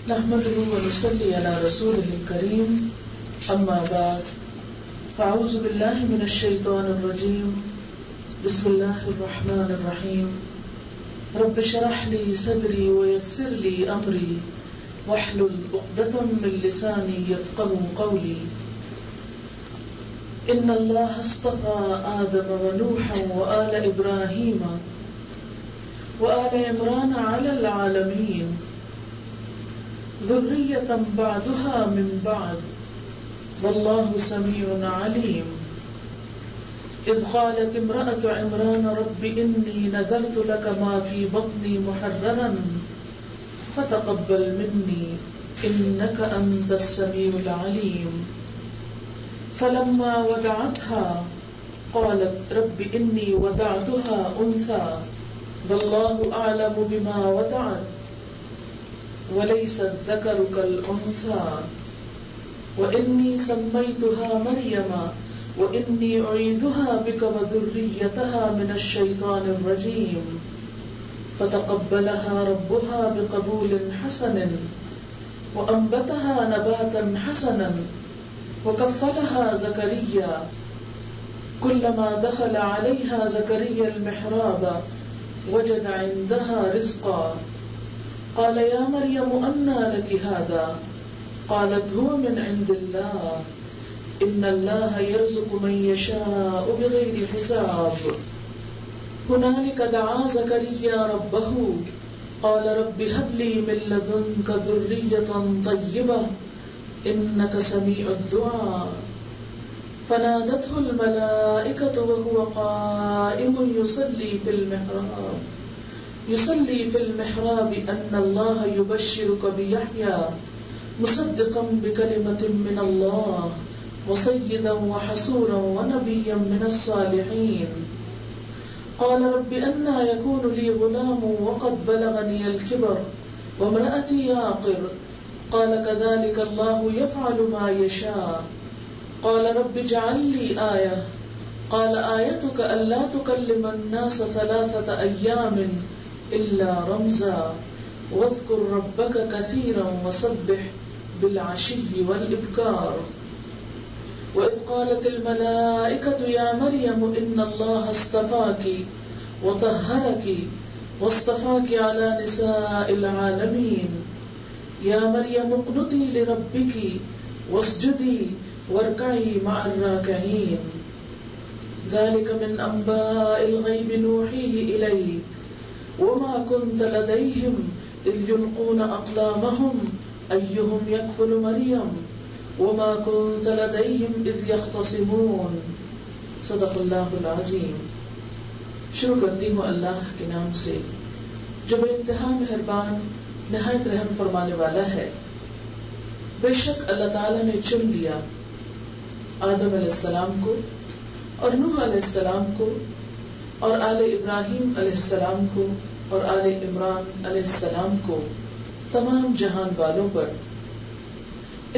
نحمده ونصلي على رسوله الكريم اما بعد فاعوذ بالله من الشيطان الرجيم بسم الله الرحمن الرحيم رب اشرح لي صدري ويسر لي امري واحلل عقدة من لساني يفقهوا قولي ان الله اصطفى آدم ونوحا وآل ابراهيم وآل عمران على العالمين ذرية بعدها من بعد والله سميع عليم إذ قالت امرأة عمران رب إني نذرت لك ما في بطني محررا فتقبل مني إنك أنت السميع العليم فلما وضعتها قالت رب إني وضعتها أنثى والله أعلم بما وضعت وليس الذكر كالأنثى وإني سميتها مريم وإني أعيذها بك وذريتها من الشيطان الرجيم فتقبلها ربها بقبول حسن وأنبتها نباتا حسنا وكفلها زكريا كلما دخل عليها زكريا المحراب وجد عندها رزقا قال يا مريم أنى لك هذا قالت هو من عند الله إن الله يرزق من يشاء بغير حساب هنالك دعا زكريا ربه قال رب هب لي من لدنك ذرية طيبة إنك سميع الدعاء فنادته الملائكة وهو قائم يصلي في المحراب أن الله يبشرك بيحيى مصدقا بكلمة من الله وسيدا وحسورا ونبيا من الصالحين قال رب أنى يكون لي غلام وقد بلغني الكبر وامرأتي عاقر قال كذلك الله يفعل ما يشاء قال رب اجعل لي آية قال آيتك ألا تكلم الناس 3 أيام إلا رمزا واذكر ربك كثيرا وسبح بالعشي والإبكار وإذ قالت الملائكة يا مريم إن الله اصطفاك وطهرك واصطفاك على نساء العالمين يا مريم اقنتي لربك واسجدي واركعي مع الراكعين ذلك من أنباء الغيب نوحيه إليك وما كنت لديهم إذ يلقون أقلامهم أيهم يكفل مريم وما كنت لديهم إذ يختصمون صدق اللہ العظیم. شروع کرتی ہوں اللہ کے نام سے جو بے انتہا مہربان نہایت رحم فرمانے والا ہے. بے شک اللہ تعالیٰ نے چن لیا آدم علیہ السلام کو اور نوح علیہ السلام کو اور آل ابراہیم علیہ السلام کو اور آل عمران علیہ السلام کو تمام جہان والوں پر.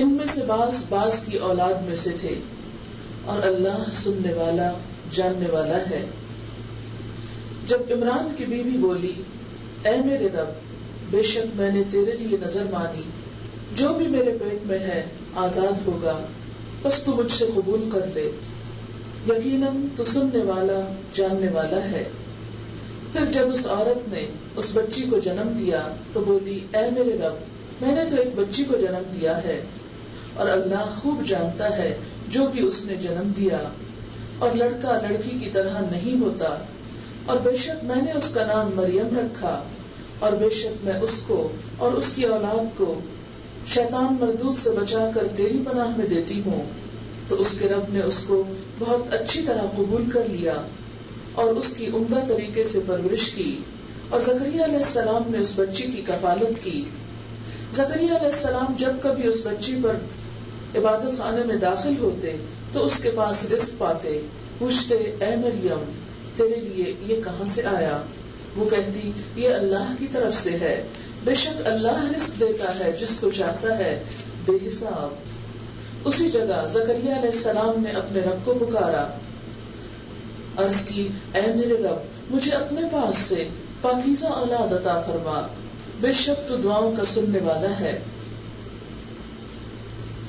ان میں سے بعض کی اولاد میں سے تھے اور اللہ سننے والا جاننے والا ہے. جب عمران کی بیوی بولی اے میرے رب بے شک میں نے تیرے لیے نظر مانی جو بھی میرے پیٹ میں ہے آزاد ہوگا بس تو مجھ سے قبول کر لے یقیناً تو سننے والا جاننے والا ہے. پھر جب اس عورت نے اس بچی کو جنم دیا تو بولی اے میرے رب میں نے تو ایک بچی کو جنم دیا ہے اور اللہ خوب جانتا ہے جو بھی اس نے جنم دیا اور لڑکا لڑکی کی طرح نہیں ہوتا اور بے شک میں نے اس کا نام مریم رکھا اور بے شک میں اس کو اور اس کی اولاد کو شیطان مردود سے بچا کر تیری پناہ میں دیتی ہوں. تو اس کے رب نے اس کو بہت اچھی طرح قبول کر لیا اور اس کی عمدہ طریقے سے پرورش کی اور زکریا علیہ السلام نے اس بچی کی کفالت کی. زکریا علیہ السلام جب کبھی اس بچی پر عبادت خانے میں داخل ہوتے تو اس کے پاس رزق پاتے. پوچھتے اے مریم تیرے لیے یہ کہاں سے آیا؟ وہ کہتی یہ اللہ کی طرف سے ہے بے شک اللہ رزق دیتا ہے جس کو چاہتا ہے بے حساب. اسی جگہ زکریا علیہ السلام نے اپنے رب کو پکارا عرض کی اے میرے رب مجھے اپنے پاس سے پاکیزہ اولاد عطا فرما بے شک تو دعاؤں کا سننے والا ہے.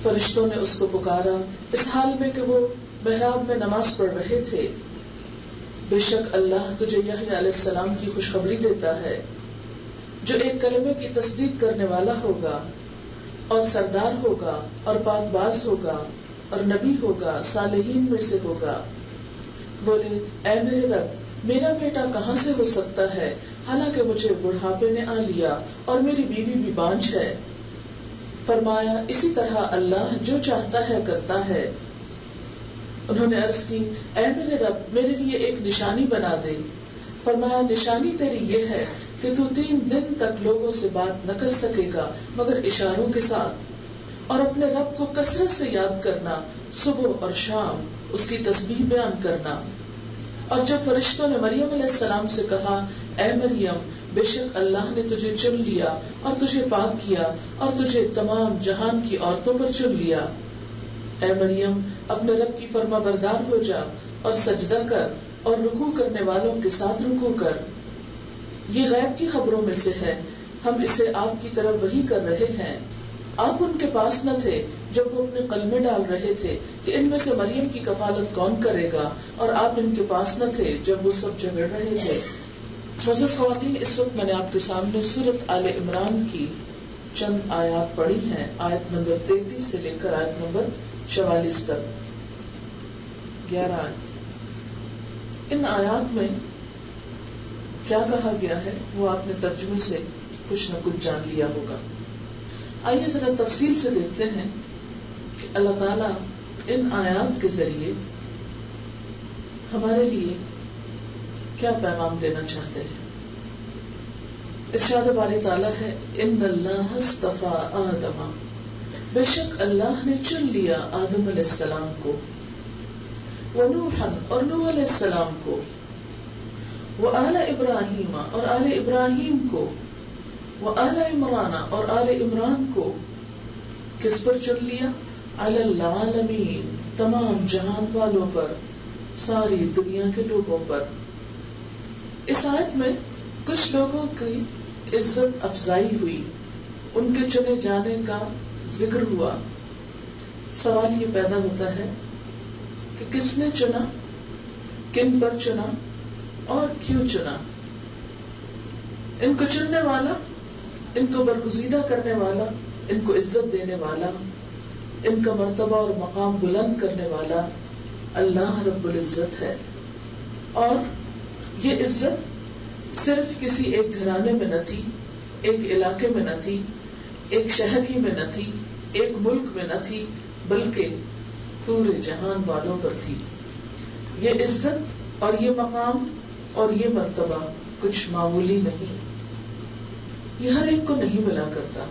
فرشتوں نے اس کو پکارا اس حال میں کہ وہ محراب میں نماز پڑھ رہے تھے. بے شک اللہ تجھے یحییٰ علیہ السلام کی خوشخبری دیتا ہے جو ایک کلمے کی تصدیق کرنے والا ہوگا اور سردار ہوگا اور پاک باز ہوگا اور نبی ہوگا، صالحین میں سے ہوگا. بولے اے میرے رب میرا بیٹا کہاں سے ہو سکتا ہے حالانکہ مجھے بڑھاپے نے آ لیا اور میری بیوی بھی بانجھ ہے. فرمایا اسی طرح اللہ جو چاہتا ہے کرتا ہے. انہوں نے عرض کی اے میرے رب میرے لیے ایک نشانی بنا دے. فرمایا نشانی تیری یہ ہے کہ تو 3 دن تک لوگوں سے بات نہ کر سکے گا مگر اشاروں کے ساتھ، اور اپنے رب کو کثرت سے یاد کرنا، صبح اور شام اس کی تسبیح بیان کرنا. اور جب فرشتوں نے مریم علیہ السلام سے کہا اے مریم بے شک اللہ نے تجھے چن لیا اور تجھے پاک کیا اور تجھے تمام جہان کی عورتوں پر چن لیا، اے مریم اپنے رب کی فرما بردار ہو جا اور سجدہ کر اور رکوع کرنے والوں کے ساتھ رکوع کر. یہ غیب کی خبروں میں سے ہے، ہم اسے آپ کی طرف وحی کر رہے ہیں. آپ ان کے پاس نہ تھے جب وہ اپنے قلمے ڈال رہے تھے کہ ان میں سے مریم کی کفالت کون کرے گا، اور آپ ان کے پاس نہ تھے جب وہ سب جھگڑ رہے تھے. معزز خواتین، اس وقت میں نے آپ کے سامنے سورۃ آل عمران کی چند آیات پڑھی ہیں، آیت نمبر 33 سے لے کر آیت نمبر 44 تک، 11 آیت. ان آیات میں کیا کہا گیا ہے وہ آپ نے ترجمے سے کچھ نہ کچھ جان لیا ہوگا. آئیے ذرا تفصیل سے دیکھتے ہیں کہ اللہ تعالیٰ ان آیات کے ذریعے ہمارے لیے کیا پیغام دینا چاہتے ہیں. ارشاد باری تعالیٰ ہے ان اللہ اصطفیٰ آدم، بے شک اللہ نے چن لیا آدم علیہ السلام کو، ونوحا اور نوح علیہ السلام کو، وآل ابراہیم اور آل ابراہیم کو، وآل عمران اور آل عمران کو. کس پر چن لیا؟ علی العالمین، تمام جہان والوں پر، ساری دنیا کے لوگوں پر. اس آیت میں کچھ لوگوں کی عزت افزائی ہوئی، ان کے چنے جانے کا ذکر ہوا. سوال یہ پیدا ہوتا ہے کہ کس نے چنا، کن پر چنا اور کیوں چنا. ان کو چننے والا، ان کو برگزیدہ کرنے والا، ان کو عزت دینے والا، ان کا مرتبہ اور مقام بلند کرنے والا اللہ رب العزت ہے. اور یہ عزت صرف کسی ایک گھرانے میں نہ تھی، ایک علاقے میں نہ تھی، ایک شہر ہی میں نہ تھی، ایک ملک میں نہ تھی، بلکہ پورے جہان والوں پر تھی. یہ عزت اور یہ مقام اور یہ مرتبہ کچھ معمولی نہیں، یہ ہر ایک کو نہیں ملا کرتا.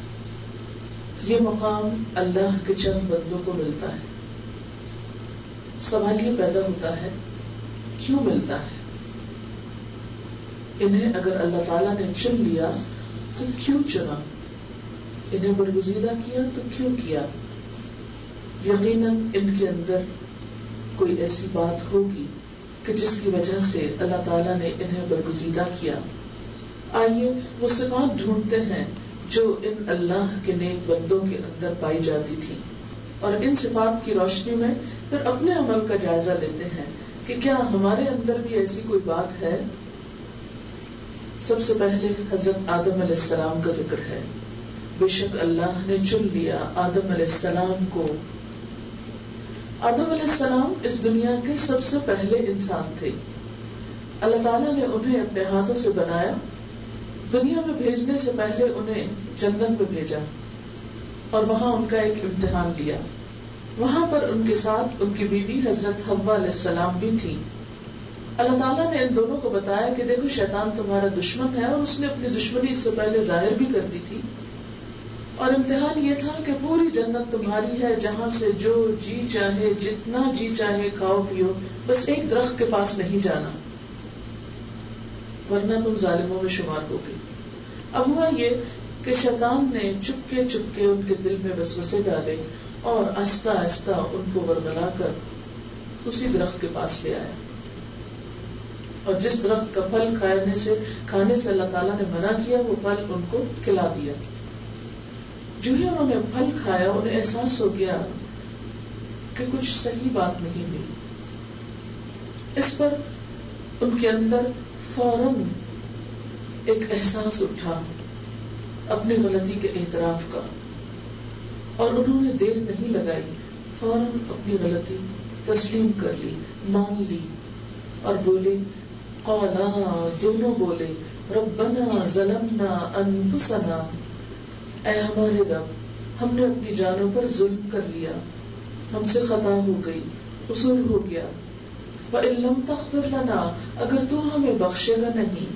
یہ مقام اللہ کے چند بندوں کو ملتا ہے. سوال یہ پیدا ہوتا ہے کیوں ملتا ہے؟ انہیں اگر اللہ تعالیٰ نے چن لیا تو کیوں چنا؟ انہیں برگزیدہ کیا تو کیوں کیا؟ یقیناً ان کے اندر کوئی ایسی بات ہوگی کہ جس کی وجہ سے اللہ تعالیٰ نے انہیں برگزیدہ کیا. آئیے وہ صفات ڈھونڈتے ہیں جو ان اللہ کے نیک بندوں کے اندر پائی جاتی تھی، اور ان صفات کی روشنی میں پھر اپنے عمل کا جائزہ لیتے ہیں کہ کیا ہمارے اندر بھی ایسی کوئی بات ہے. سب سے پہلے حضرت آدم علیہ السلام کا ذکر ہے. بے شک اللہ نے چن لیا آدم علیہ السلام کو. آدم علیہ السلام اس دنیا کے سب سے پہلے انسان تھے. اللہ تعالیٰ نے انہیں اپنے ہاتھوں سے بنایا. دنیا میں بھیجنے سے پہلے انہیں جنت میں بھیجا اور وہاں ان کا ایک امتحان لیا. وہاں پر ان کے ساتھ ان کی بیوی حضرت حوا علیہ السلام بھی تھی. اللہ تعالیٰ نے ان دونوں کو بتایا کہ دیکھو شیطان تمہارا دشمن ہے، اور اس نے اپنی دشمنی اس سے پہلے ظاہر بھی کر دی تھی. اور امتحان یہ تھا کہ پوری جنت تمہاری ہے، جہاں سے جو جی چاہے جتنا جی چاہے کھاؤ پیو، بس ایک درخت کے پاس نہیں جانا ورنہ تم ظالموں میں شمار ہوگے. اب ہوا یہ کہ شیطان نے چپکے چپکے ان کے دل میں وسوسے ڈالے اور آہستہ آہستہ ان کو ورگلا کر اسی درخت کے پاس لے آیا. اور جس درخت کا پھل کھانے سے اللہ تعالیٰ نے منع کیا وہ پھل ان کو کھلا دیا. جو ہی انہوں نے پھل کھایا انہیں احساس ہو گیا کہ کچھ صحیح بات نہیں ہوئی. اس پر ان کے اندر فوراً ایک احساس اٹھا اپنی غلطی کے اعتراف کا، اور انہوں نے دیر نہیں لگائی، فوراً اپنی غلطی تسلیم کر لی، مان لی، اور بولے قالا، دونوں بولے ربنا ظلمنا انفسنا، اے ہمارے رب ہم نے اپنی جانوں پر ظلم کر لیا، ہم سے خطا ہو گئی، قصور ہو گیا. وَإِن لَّمْ تَغْفِرْ لَنَا، اگر تو ہمیں بخشے گا نہیں،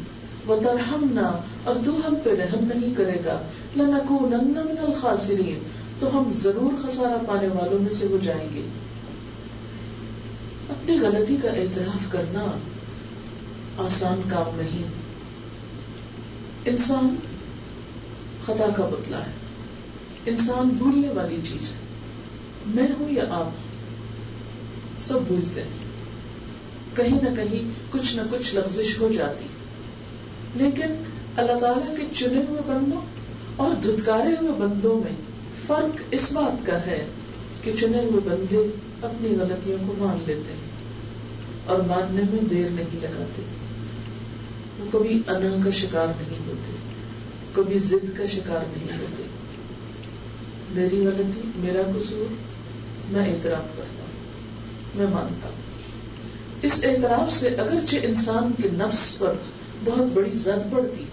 وَتَرْحَمْنَا، اور تو ہم پہ رحم نہیں کرے گا، لَنَكُونَنَّ مِنَ الْخَاسِرِينَ، تو ہم ضرور خسارہ پانے والوں میں سے ہو جائیں گے. اپنی غلطی کا اعتراف کرنا آسان کام نہیں. انسان خطا کا پتلا ہے، انسان بھولنے والی چیز ہے. میں ہوں یا آپ، سب بھولتے ہیں، کہیں نہ کہیں کچھ نہ کچھ لغزش ہو جاتی. لیکن اللہ تعالیٰ کے چنے ہوئے بندوں اور دھتکارے ہوئے بندوں میں فرق اس بات کا ہے کہ چنے ہوئے بندے اپنی غلطیوں کو مان لیتے ہیں اور ماننے میں دیر نہیں لگاتے. وہ کبھی انا کا شکار نہیں ہوتے، کبھی ضد کا شکار نہیں ہوتے. میری غلطی، میرا قصور، میں اعتراف کرتا ہوں، میں مانتا ہوں. اس اعتراف سے اگرچہ انسان کے نفس پر بہت بڑی زد پڑتی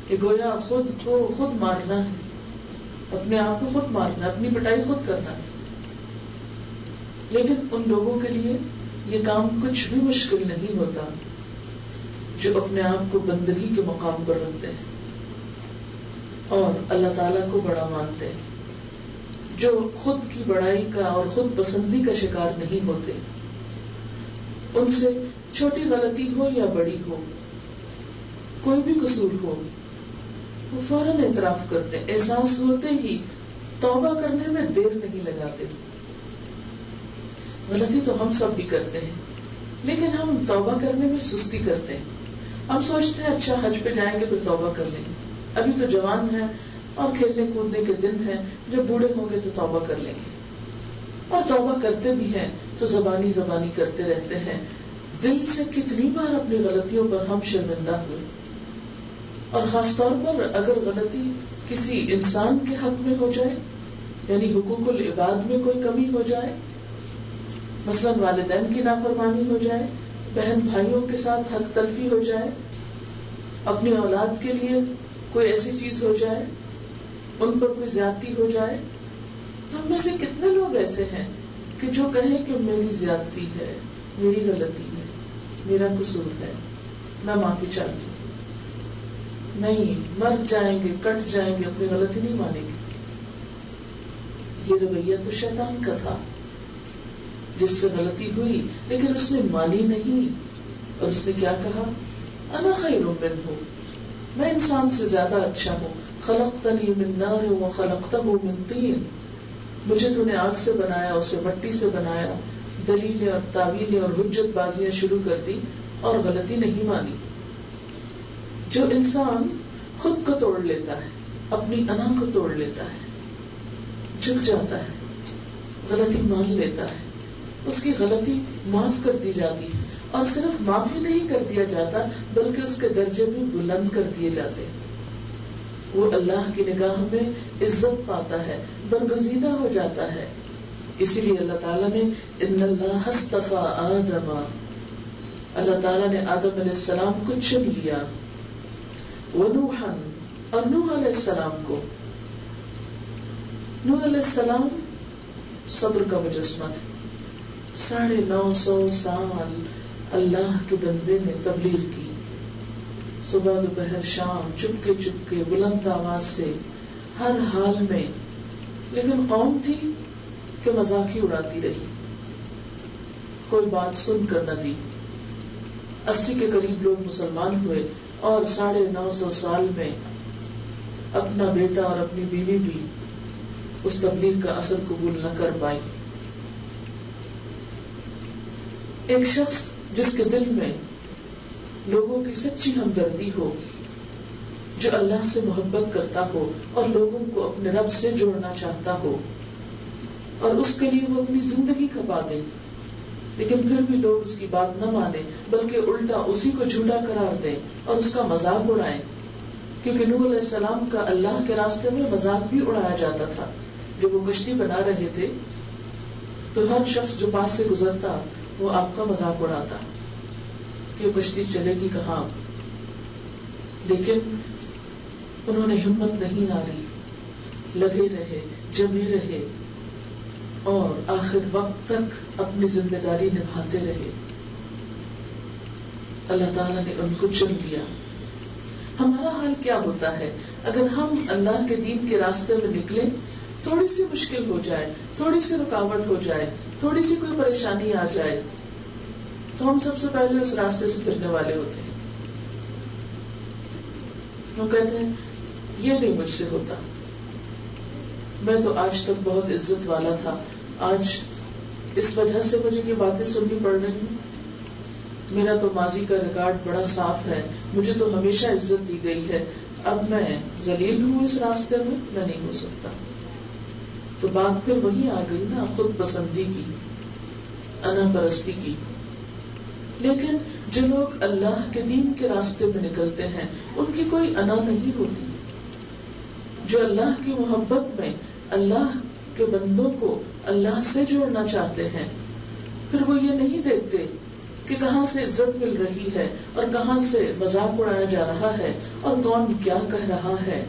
کہ گویا خود کو خود مارنا ہے، اپنے آپ کو خود مارنا، اپنی پٹائی خود کرنا ہے. لیکن ان لوگوں کے لیے یہ کام کچھ بھی مشکل نہیں ہوتا جو اپنے آپ کو بندگی کے مقام پر رکھتے ہیں اور اللہ تعالیٰ کو بڑا مانتے ہیں، جو خود کی بڑائی کا اور خود پسندی کا شکار نہیں ہوتے. ان سے چھوٹی غلطی ہو یا بڑی ہو، کوئی بھی قصور ہو، وہ فوراً اعتراف کرتے، احساس ہوتے ہی توبہ کرنے میں دیر نہیں لگاتے. غلطی تو ہم سب بھی کرتے ہیں، لیکن ہم توبہ کرنے میں سستی کرتے ہیں. ہم سوچتے ہیں اچھا حج پہ جائیں گے پھر توبہ کر لیں گے، ابھی تو جوان ہیں اور کھیلنے کودنے کے دن ہیں، جب بوڑھے ہوں گے تو توبہ کر لیں گے. اور توبہ کرتے بھی ہیں تو زبانی کرتے رہتے ہیں. دل سے کتنی بار اپنی غلطیوں پر ہم شرمندہ ہوئے، اور خاص طور پر اگر غلطی کسی انسان کے حق میں ہو جائے، یعنی حقوق العباد میں کوئی کمی ہو جائے، مثلا والدین کی نافرمانی ہو جائے، بہن بھائیوں کے ساتھ حق تلفی ہو جائے، اپنی اولاد کے لیے کوئی ایسی چیز ہو جائے، ان پر کوئی زیادتی ہو جائے، تو ہم میں سے کتنے لوگ ایسے ہیں کہ جو کہیں کہ میری زیادتی ہے، میری غلطی ہے، میرا قصور ہے، میں معافی چاہتی ہوں. نہیں، مر جائیں گے، کٹ جائیں گے، اپنی غلطی نہیں مانیں گے. یہ رویہ تو شیطان کا تھا، جس سے غلطی ہوئی لیکن اس نے مانی نہیں، اور اس نے کیا کہا، انا خیر منہ، میں انسان سے زیادہ اچھا ہوں، خلقتنی من نار وخلقتہ من طین، مجھے تو نے آگ سے بنایا، اسے مٹی سے بنایا. دلیلیں اور تعویلیں اور حجت بازیاں شروع کر دی اور غلطی نہیں مانی. جو انسان خود کو توڑ لیتا ہے، اپنی انا کو توڑ لیتا ہے، جھک جاتا ہے، غلطی مان لیتا ہے، اس کی غلطی معاف کر دی جاتی ہے، اور صرف معافی نہیں کر دیا جاتا بلکہ اس کے درجے بھی بلند کر دیے جاتے ہیں. وہ اللہ کی نگاہ میں عزت پاتا ہے، برگزیدہ ہو جاتا ہے. اسی لیے اللہ تعالیٰ نے ان اللہ اصطفیٰ آدم، اللہ تعالیٰ نے آدم علیہ السلام کو چن لیا، ونوحا، اور نوح علیہ السلام کو. نوح علیہ السلام صبر کا مجسمہ تھے. 950 سال اللہ کے بندے نے تبلیغ کی، صبح دوپہر شام، چپکے چپکے، بلند آواز سے، ہر حال میں. لیکن قوم تھی کہ مذاق ہی اڑاتی رہی، کوئی بات سن کر نہ دی. 80 کے قریب لوگ مسلمان ہوئے، اور 950 سال میں اپنا بیٹا اور اپنی بیوی بھی اس تبلیغ کا اثر قبول نہ کر پائی. ایک شخص جس کے دل میں لوگوں کی سچی ہمدردی ہو، جو اللہ سے محبت کرتا ہو اور لوگوں کو اپنے رب سے جوڑنا چاہتا ہو اور اس کے لیے وہ اپنی زندگی کھپا دے، لیکن پھر بھی لوگ اس کی بات نہ مانیں بلکہ الٹا اسی کو جھوٹا قرار دیں اور اس کا مذاق اڑائیں. کیونکہ نوح علیہ السلام کا اللہ کے راستے میں مذاق بھی اڑایا جاتا تھا. جب وہ کشتی بنا رہے تھے تو ہر شخص جو پاس سے گزرتا وہ آپ کا مذاق اڑاتا کہ وہ کشتی چلے گی کہاں. لیکن انہوں نے ہمت نہیں ہاری، لگے رہے، جمے رہے اور آخر وقت تک اپنی ذمہ داری نبھاتے رہے. اللہ تعالیٰ نے ان کو چن لیا. ہمارا حال کیا ہوتا ہے اگر ہم اللہ کے دین کے راستے میں نکلیں، تھوڑی سی مشکل ہو جائے، تھوڑی سی رکاوٹ ہو جائے، تھوڑی سی کوئی پریشانی آ جائے تو ہم سب سے پہلے اس راستے سے پھرنے والے ہوتے ہیں. ہم کہتے ہیں یہ نہیں مجھ سے ہوتا، میں تو آج تک بہت عزت والا تھا، آج اس وجہ سے مجھے یہ باتیں سننی پڑ رہی ہیں، میرا تو ماضی کا ریکارڈ بڑا صاف ہے، مجھے تو ہمیشہ عزت دی گئی ہے، اب میں ذلیل ہوں اس راستے میں نہیں ہو سکتا. تو بات پھر وہی آ گئی نا، خود پسندی کی، انا پرستی کی. لیکن جو لوگ اللہ کے دین کے راستے میں نکلتے ہیں ان کی کوئی انا نہیں ہوتی. جو اللہ کی محبت میں اللہ کے بندوں کو اللہ سے جوڑنا چاہتے ہیں، پھر وہ یہ نہیں دیکھتے کہ کہاں سے عزت مل رہی ہے اور کہاں سے مذاق اڑایا جا رہا ہے اور کون کیا کہہ رہا ہے.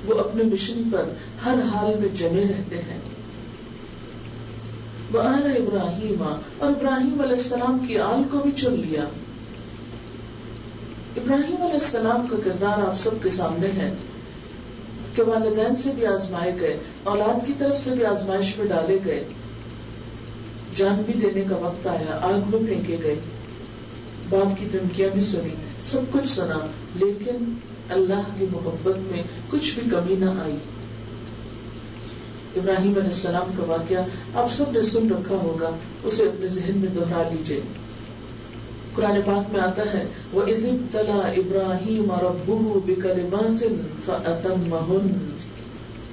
وہ اپنے مشن پر ہر حال میں جمے رہتے ہیں. وآل ابراہیم، اور ابراہیم علیہ السلام کی آل کو بھی چن لیا. ابراہیم علیہ السلام کا کردار آپ سب کے سامنے ہے کہ والدین سے بھی آزمائے گئے، اولاد کی طرف سے بھی آزمائش میں ڈالے گئے، جان بھی دینے کا وقت آیا، آگ میں پھینکے گئے، باپ کی دھمکیاں بھی سنی، سب کچھ سنا، لیکن اللہ کی محبت میں کچھ بھی کمی نہ آئی. ابراہیم علیہ السلام کا واقعہ آپ سب نے سن رکھا ہوگا، اسے اپنے ذہن میں دہرا لیجئے. قرآن پاک میں آتا ہے وَإِذِ ابْتَلَىٰ إِبْرَاهِيمَ رَبُّهُ بِكَلِمَاتٍ فَأَتَمَّهُنَّ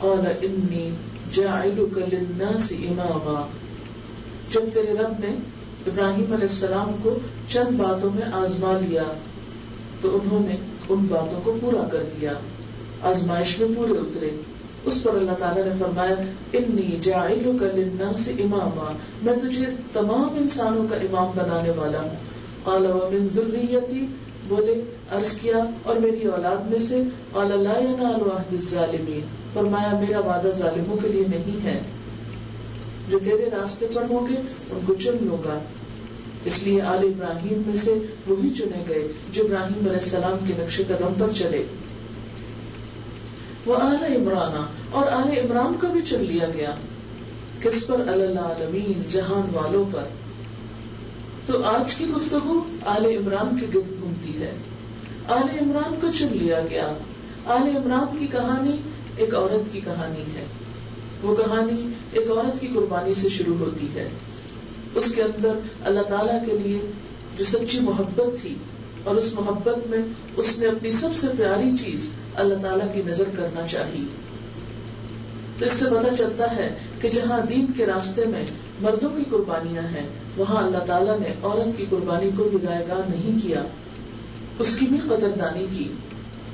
قَالَ إِنِّي جَاعِلُكَ لِلنَّاسِ إِمَامًا. جب تیرے رب نے ابراہیم علیہ السلام کو چند باتوں میں آزما لیا تو انہوں نے ان باتوں کو پورا کر دیا، آزمائش میں پورے اترے. اس پر اللہ تعالیٰ نے فرمایا انی جاعلک للناس اماما، میں تجھے تمام انسانوں کا امام بنانے والا ہوں. قال ومن ذریتی، بولے عرض کیا اور میری اولاد میں سے. قال لا ینال عہد الظالمین، فرمایا میرا وعدہ ظالموں کے لیے نہیں ہے. جو تیرے راستے پر ہوں گے ان کو چن لوں گا. اس لیے آل ابراہیم میں سے وہی چنے گئے جو ابراہیم علیہ السلام کے نقش قدم پر چلے. وہ آل عمران، اور آل عمران کو بھی چن لیا گیا. کس پر؟ العالمین، جہان والوں پر. تو آج کی گفتگو آل عمران کے گرد گھومتی ہے. آل عمران کو چن لیا گیا. آل عمران کی کہانی ایک عورت کی کہانی ہے. وہ کہانی ایک عورت کی قربانی سے شروع ہوتی ہے. اس کے اندر اللہ تعالیٰ کے لیے جو سچی محبت تھی اور اس محبت میں اس نے اپنی سب سے پیاری چیز اللہ تعالیٰ کی نظر کرنا چاہی. تو اس سے پتہ چلتا ہے کہ جہاں دین کے راستے میں مردوں کی قربانیاں ہیں وہاں اللہ تعالیٰ نے عورت کی قربانی کو بھی ضائع نہیں کیا، اس کی بھی قدردانی کی.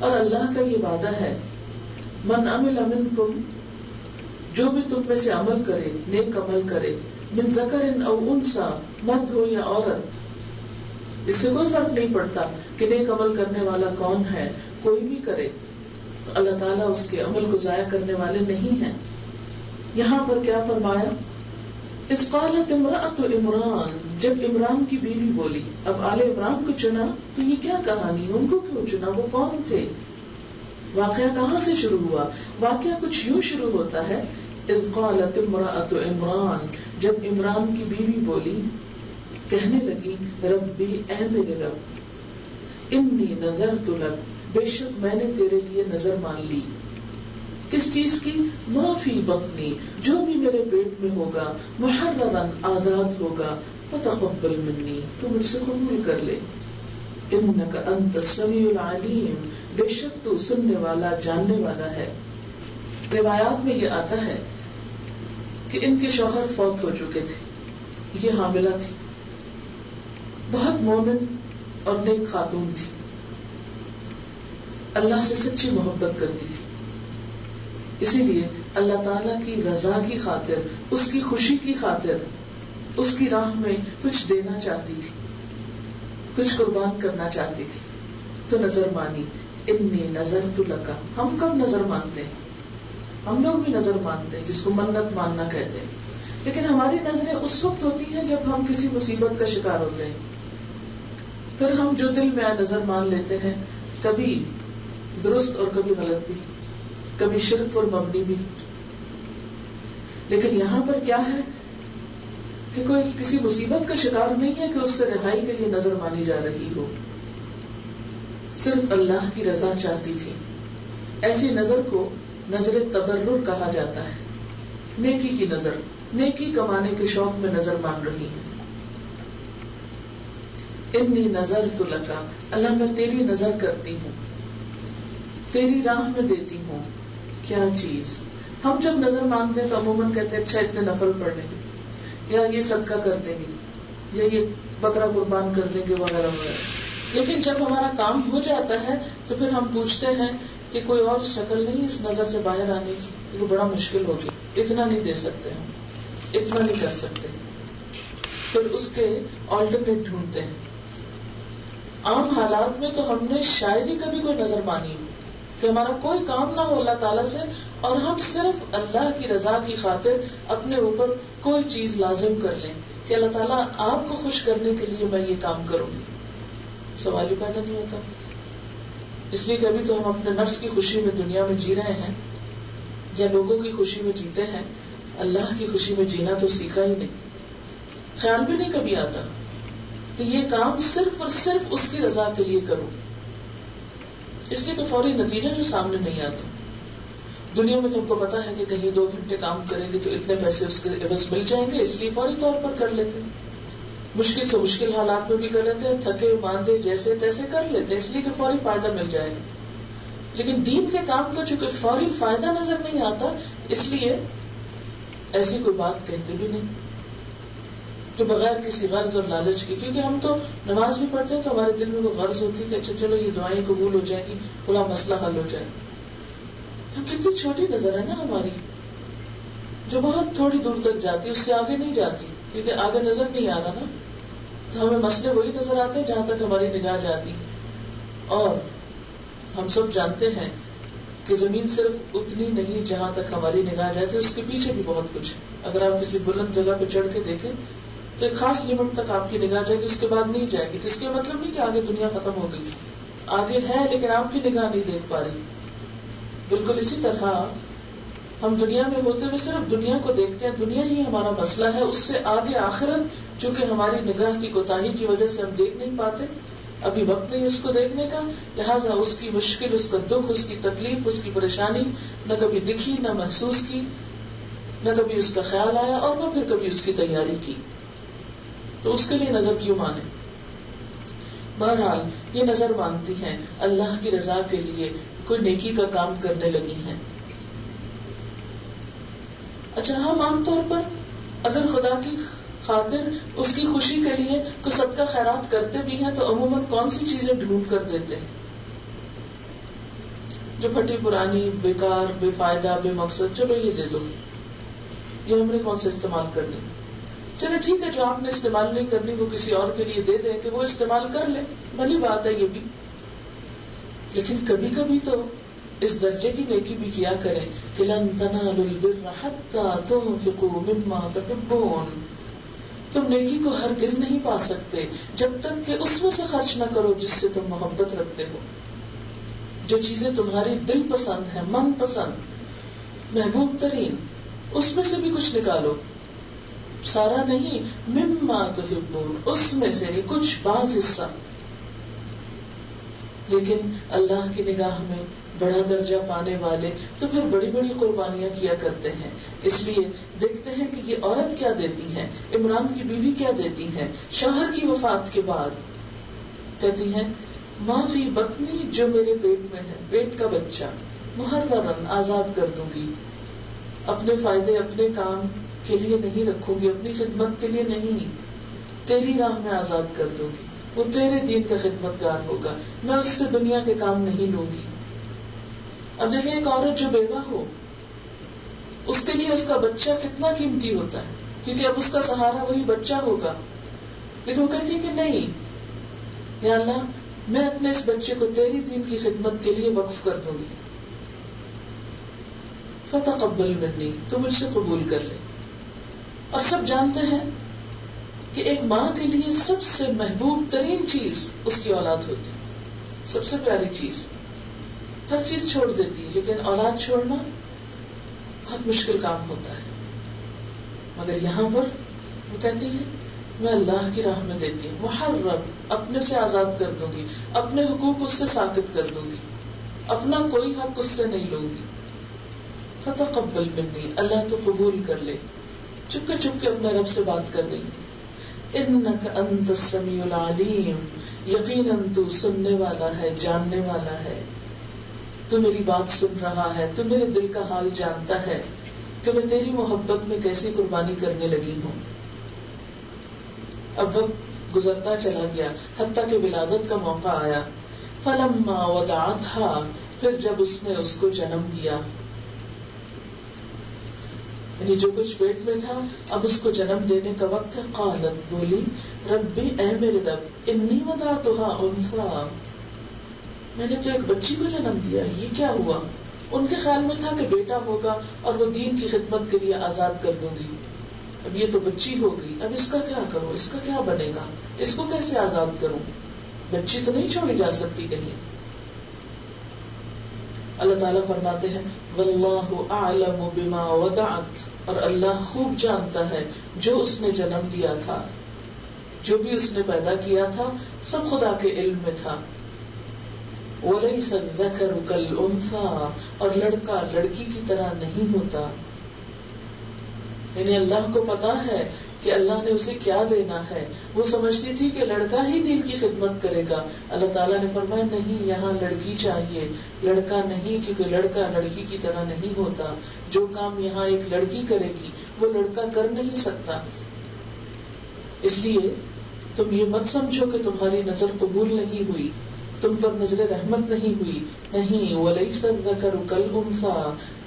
اور اللہ کا یہ وعدہ ہے من عمل منکم، جو بھی تم میں سے عمل کرے، نیک عمل کرے، من ذکر او انثی، مرد ہو یا عورت، اس سے کوئی فرق نہیں پڑتا کہ نیک عمل کرنے والا کون ہے، کوئی بھی کرے تو اللہ تعالیٰ اس کے عمل کو ضائع کرنے والے نہیں ہیں. یہاں پر کیا فرمایا؟ اذ قالت امرأۃ عمران، جب عمران کی بیوی بولی. اب آل عمران کو چنا تو یہ کیا کہانی، ان کو کیوں چنا، وہ کون تھے، واقعہ کہاں سے شروع ہوا؟ واقعہ کچھ یوں شروع ہوتا ہے اذ قالت امرأۃ عمران، جب عمران کی بیوی بولی، کہنے لگی ربی، اے میرے رب، انی نذرت لک، بے شک میں نے تیرے لیے نظر مان لی. کس چیز کی؟ ما فی بطنی، جو بھی میرے پیٹ میں ہوگا، محررا، آزاد ہوگا، فتقبل منی، تو مجھ سے قبول کر لے. انک انت السمیع العلیم، بے شک تو سننے والا جاننے والا ہے۔ روایات میں یہ آتا ہے کہ ان کے شوہر فوت ہو چکے تھے، یہ حاملہ تھی، بہت مومن اور نیک خاتون تھی، اللہ سے سچی محبت کرتی تھی، اسی لیے اللہ تعالیٰ کی رضا کی خاطر، اس کی خوشی کی خاطر اس کی راہ میں کچھ دینا چاہتی تھی، کچھ قربان کرنا چاہتی تھی، تو نظر مانی، انی نذرت لک۔ ہم کب نظر مانتے ہیں؟ ہم لوگ بھی نظر مانتے ہیں، جس کو منت ماننا کہتے ہیں، لیکن ہماری نظریں اس وقت ہوتی ہیں جب ہم کسی مصیبت کا شکار ہوتے ہیں، پھر ہم جو دل میں نظر مان لیتے ہیں، کبھی درست اور کبھی غلط بھی، کبھی شرک پر مبنی بھی۔ لیکن یہاں پر کیا ہے کہ کوئی کسی مصیبت کا شکار نہیں ہے کہ اس سے رہائی کے لیے نظر مانی جا رہی ہو، صرف اللہ کی رضا چاہتی تھی۔ ایسی نظر کو نظر تبرر کہا جاتا ہے، نیکی کی نظر، نیکی کمانے کے شوق میں نظر مان رہی ہے۔ انی نذرت لک، اللہ میں تیری نظر کرتی ہوں، تیری راہ میں دیتی ہوں۔ کیا چیز؟ ہم جب نظر مانتے ہیں تو عموماً کہتے ہیں اچھا اتنے نفل پڑھ لیں گے، یا یہ صدقہ کر دیں گے، یا یہ بکرا قربان کر دیں گے، وغیرہ وغیرہ۔ لیکن جب ہمارا کام ہو جاتا ہے تو پھر ہم پوچھتے ہیں کہ کوئی اور شکل نہیں اس نظر سے باہر آنے کی؟ یہ بڑا مشکل ہوگی، اتنا نہیں دے سکتے ہم، اتنا نہیں کر سکتے، پھر اس کے آلٹرنیٹ ڈھونڈتے ہیں۔ عام حالات میں تو ہم نے شاید ہی کبھی کوئی نظر مانی ہو کہ ہمارا کوئی کام نہ ہو اللہ تعالیٰ سے، اور ہم صرف اللہ کی رضا کی خاطر اپنے اوپر کوئی چیز لازم کر لیں کہ اللہ تعالیٰ آپ کو خوش کرنے کے لیے میں یہ کام کروں گی۔ سوال ہی پیدا نہیں ہوتا، اس لیے کہ ابھی تو ہم اپنے نفس کی خوشی میں دنیا میں جی رہے ہیں، یا لوگوں کی خوشی میں جیتے ہیں، اللہ کی خوشی میں جینا تو سیکھا ہی نہیں، خیال بھی نہیں کبھی آتا کہ یہ کام صرف اور صرف اس کی رضا کے لیے کروں، اس لیے کہ فوری نتیجہ جو سامنے نہیں آتا۔ دنیا میں تو ہم کو پتا ہے کہ کہیں 2 گھنٹے کام کریں گے تو اتنے پیسے اس کے عوض مل جائیں گے، اس لیے فوری طور پر کر لیتے ہیں، مشکل سے مشکل حالات میں بھی کر لیتے ہیں، تھکے باندھے جیسے تیسے کر لیتے ہیں، اس لیے کہ فوری فائدہ مل جائے گا۔ لیکن دین کے کام کا چونکہ فوری فائدہ نظر نہیں آتا، اس لیے ایسی کوئی بات کہتے بھی نہیں تو بغیر کسی غرض اور لالچ کی، کیونکہ ہم تو نماز بھی پڑھتے ہیں تو ہمارے دل میں کوئی غرض ہوتی ہے کہ اچھا چلو یہ دعائیں قبول ہو جائیں گی، پورا مسئلہ حل ہو جائے۔ ہم کتنی چھوٹی نظر ہے نا ہماری، جو بہت تھوڑی دور تک جاتی، اس سے آگے نہیں جاتی، کیونکہ آگے نظر نہیں آ رہا نا، تو ہمیں مسئلے وہی نظر آتے ہیں جہاں تک ہماری نگاہ جاتی۔ اور ہم سب جانتے ہیں کہ زمین صرف اتنی نہیں جہاں تک ہماری نگاہ جاتی، اس کے پیچھے بھی بہت کچھ ہے۔ اگر آپ کسی بلند جگہ پہ چڑھ کے دیکھیں تو ایک خاص لمٹ تک آپ کی نگاہ جائے گی، اس کے بعد نہیں جائے گی، تو اس کے مطلب نہیں کہ آگے دنیا ختم ہو گئی، آگے ہے لیکن آپ کی نگاہ نہیں دیکھ پا رہی۔ بالکل اسی طرح ہم دنیا میں ہوتے ہوئے صرف دنیا کو دیکھتے ہیں، دنیا ہی ہمارا مسئلہ ہے، اس سے آگے آخرت چونکہ ہماری نگاہ کی کوتاہی کی وجہ سے ہم دیکھ نہیں پاتے، ابھی وقت نہیں اس کو دیکھنے کا، لہٰذا اس کی مشکل، اس کا دکھ، اس کی تکلیف، اس کی پریشانی نہ کبھی دکھی، نہ محسوس کی، نہ کبھی اس کا خیال آیا، اور نہ پھر کبھی اس کی تیاری کی، تو اس کے لیے نظر کیوں مانے؟ بہرحال یہ نظر مانتی ہیں اللہ کی رضا کے لیے، کوئی نیکی کا کام کرنے لگی ہیں۔ اچھا، ہم عام طور پر اگر خدا کی خاطر اس کی خوشی کے لیے کوئی صدقہ خیرات کرتے بھی ہیں تو عموماً کون سی چیزیں ڈھونڈ کر دیتے ہیں جو پھٹی پرانی، بیکار، بے فائدہ، بے مقصد، چلو یہ دے دو، یہ ہم نے کون سے استعمال کرنی، چلو ٹھیک ہے جو آپ نے استعمال نہیں کرنی وہ کسی اور کے لیے دے دیں کہ وہ استعمال کر لے، بھلی بات ہے یہ بھی۔ لیکن کبھی کبھی تو اس درجے کی نیکی بھی کیا کریں کہ لن تنالوا البر حتى تنفقوا مما تحبون، تم نیکی کو ہرگز نہیں پا سکتے جب تک کہ اس میں سے خرچ نہ کرو جس سے تم محبت رکھتے ہو، جو چیزیں تمہاری دل پسند ہیں، من پسند، محبوب ترین، اس میں سے بھی کچھ نکالو، سارا نہیں، مما تحبون، اس میں سے نہیں، کچھ بعض حصہ۔ لیکن اللہ کی نگاہ میں بڑا درجہ پانے والے تو پھر بڑی بڑی قربانیاں کیا کرتے ہیں، اس لیے دیکھتے ہیں کہ یہ عورت کیا دیتی ہے، عمران کی بیوی کیا دیتی ہے، شوہر کی وفات کے بعد کہتی ہیں ماں فی بطنی، جو میرے پیٹ میں ہے، پیٹ کا بچہ، محررن آزاد کر دوں گی، اپنے فائدے اپنے کام کے لیے نہیں رکھوں گی، اپنی خدمت کے لیے نہیں، تیری راہ میں آزاد کر دوں گی، وہ تیرے دین کا خدمت گار ہوگا، میں اس سے دنیا کے کام نہیں لوں گی. اب دیکھیں ایک عورت جو بیوہ ہو، اس کے لیے اس کا بچہ کتنا قیمتی ہوتا ہے، کیونکہ اب اس کا سہارا وہی بچہ ہوگا. لیکن وہ کہتی ہے کہ نہیں یا اللہ، میں اپنے اس بچے کو تیری دین کی خدمت کے لیے وقف کر دوں گی. فتقبل منی، تو مجھ سے قبول کر لے. اور سب جانتے ہیں کہ ایک ماں کے لیے سب سے محبوب ترین چیز اس کی اولاد ہوتی ہے، سب سے پیاری چیز. ہر چیز چھوڑ دیتی ہے لیکن اولاد چھوڑنا بہت مشکل کام ہوتا ہے. مگر یہاں پر وہ کہتی ہے میں اللہ کی راہ میں دیتی ہوں، محرر، اپنے سے آزاد کر دوں گی، اپنے حقوق اس سے ساقط کر دوں گی، اپنا کوئی حق اس سے نہیں لوں گی. فتقبل منی، اللہ تو قبول کر لے. چپکے چپکے اپنے رب سے بات کر رہی ہے. انک انت السمیع العلیم، یقیناً تو سننے والا ہے، جاننے والا ہے، تو میری بات سن رہا ہے، تو میرے دل کا حال جانتا ہے کہ میں تیری محبت میں کیسی قربانی کرنے لگی ہوں. اب وقت گزرتا چلا گیا حتیٰ کہ ولادت کا موقع آیا. فلما وضعتها، پھر جب اس نے اس کو جنم دیا، یعنی جو کچھ پیٹ میں تھا اب اس کو جنم دینے کا وقت ہے. قالت، بولی، ربی، اے میرے رب، انی وضعتها انثى، میں نے تو ایک بچی کو جنم دیا، یہ کیا ہوا؟ ان کے خیال میں تھا کہ بیٹا ہوگا اور وہ دین کی خدمت کے لیے آزاد کر دوں گی. اب یہ تو بچی ہو گئی، اب اس کا کیا کروں، اس کا کیا بنے گا، اس کو کیسے آزاد کروں؟ بچی تو نہیں چھوڑی جا سکتی کہیں. اللہ تعالیٰ فرماتے ہیں واللہ اعلم بما وضعت، اور اللہ خوب جانتا ہے جو اس نے جنم دیا تھا، جو بھی اس نے پیدا کیا تھا سب خدا کے علم میں تھا. وَلَيْسَ الذَّكَرُ كَالْأُنثَىٰ، اور لڑکا لڑکی کی طرح نہیں ہوتا. یعنی اللہ کو پتا ہے کہ اللہ نے اسے کیا دینا ہے. وہ سمجھتی تھی کہ لڑکا ہی دین کی خدمت کرے گا. اللہ تعالیٰ نے فرمایا نہیں، یہاں لڑکی چاہیے، لڑکا نہیں، کیونکہ لڑکا لڑکی کی طرح نہیں ہوتا. جو کام یہاں ایک لڑکی کرے گی وہ لڑکا کر نہیں سکتا. اس لیے تم یہ مت سمجھو کہ تمہاری نظر قبول نہیں ہوئی، تم پر نظر رحمت نہیں ہوئی. نہیں، وَلَيْسَ الذَّكَرُ كَالْأُنثَىٰ،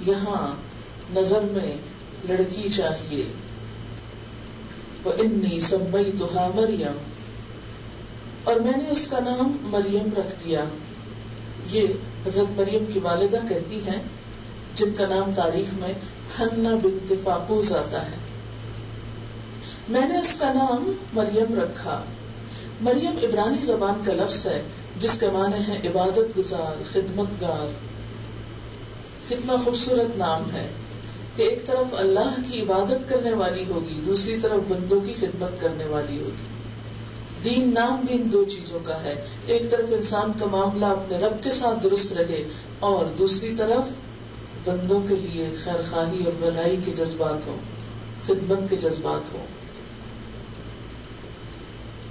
یہاں نظر میں لڑکی چاہیے. وَإِنِّي سَمَّيْتُهَا مَرْيَمَ، اور میں نے اس کا نام مریم رکھ دیا. یہ حضرت مریم کی والدہ کہتی ہیں جن کا نام تاریخ میں حنہ بنت فاقوس آتا ہے. میں نے اس کا نام مریم رکھا. مریم عبرانی زبان کا لفظ ہے جس کے معنی ہے عبادت گزار، خدمت گار. کتنا خوبصورت نام ہے کہ ایک طرف اللہ کی عبادت کرنے والی ہوگی، دوسری طرف بندوں کی خدمت کرنے والی ہوگی. دین نام بھی ان دو چیزوں کا ہے. ایک طرف انسان کا معاملہ اپنے رب کے ساتھ درست رہے اور دوسری طرف بندوں کے لیے خیر خواہی اور بھلائی کے جذبات ہوں، خدمت کے جذبات ہوں.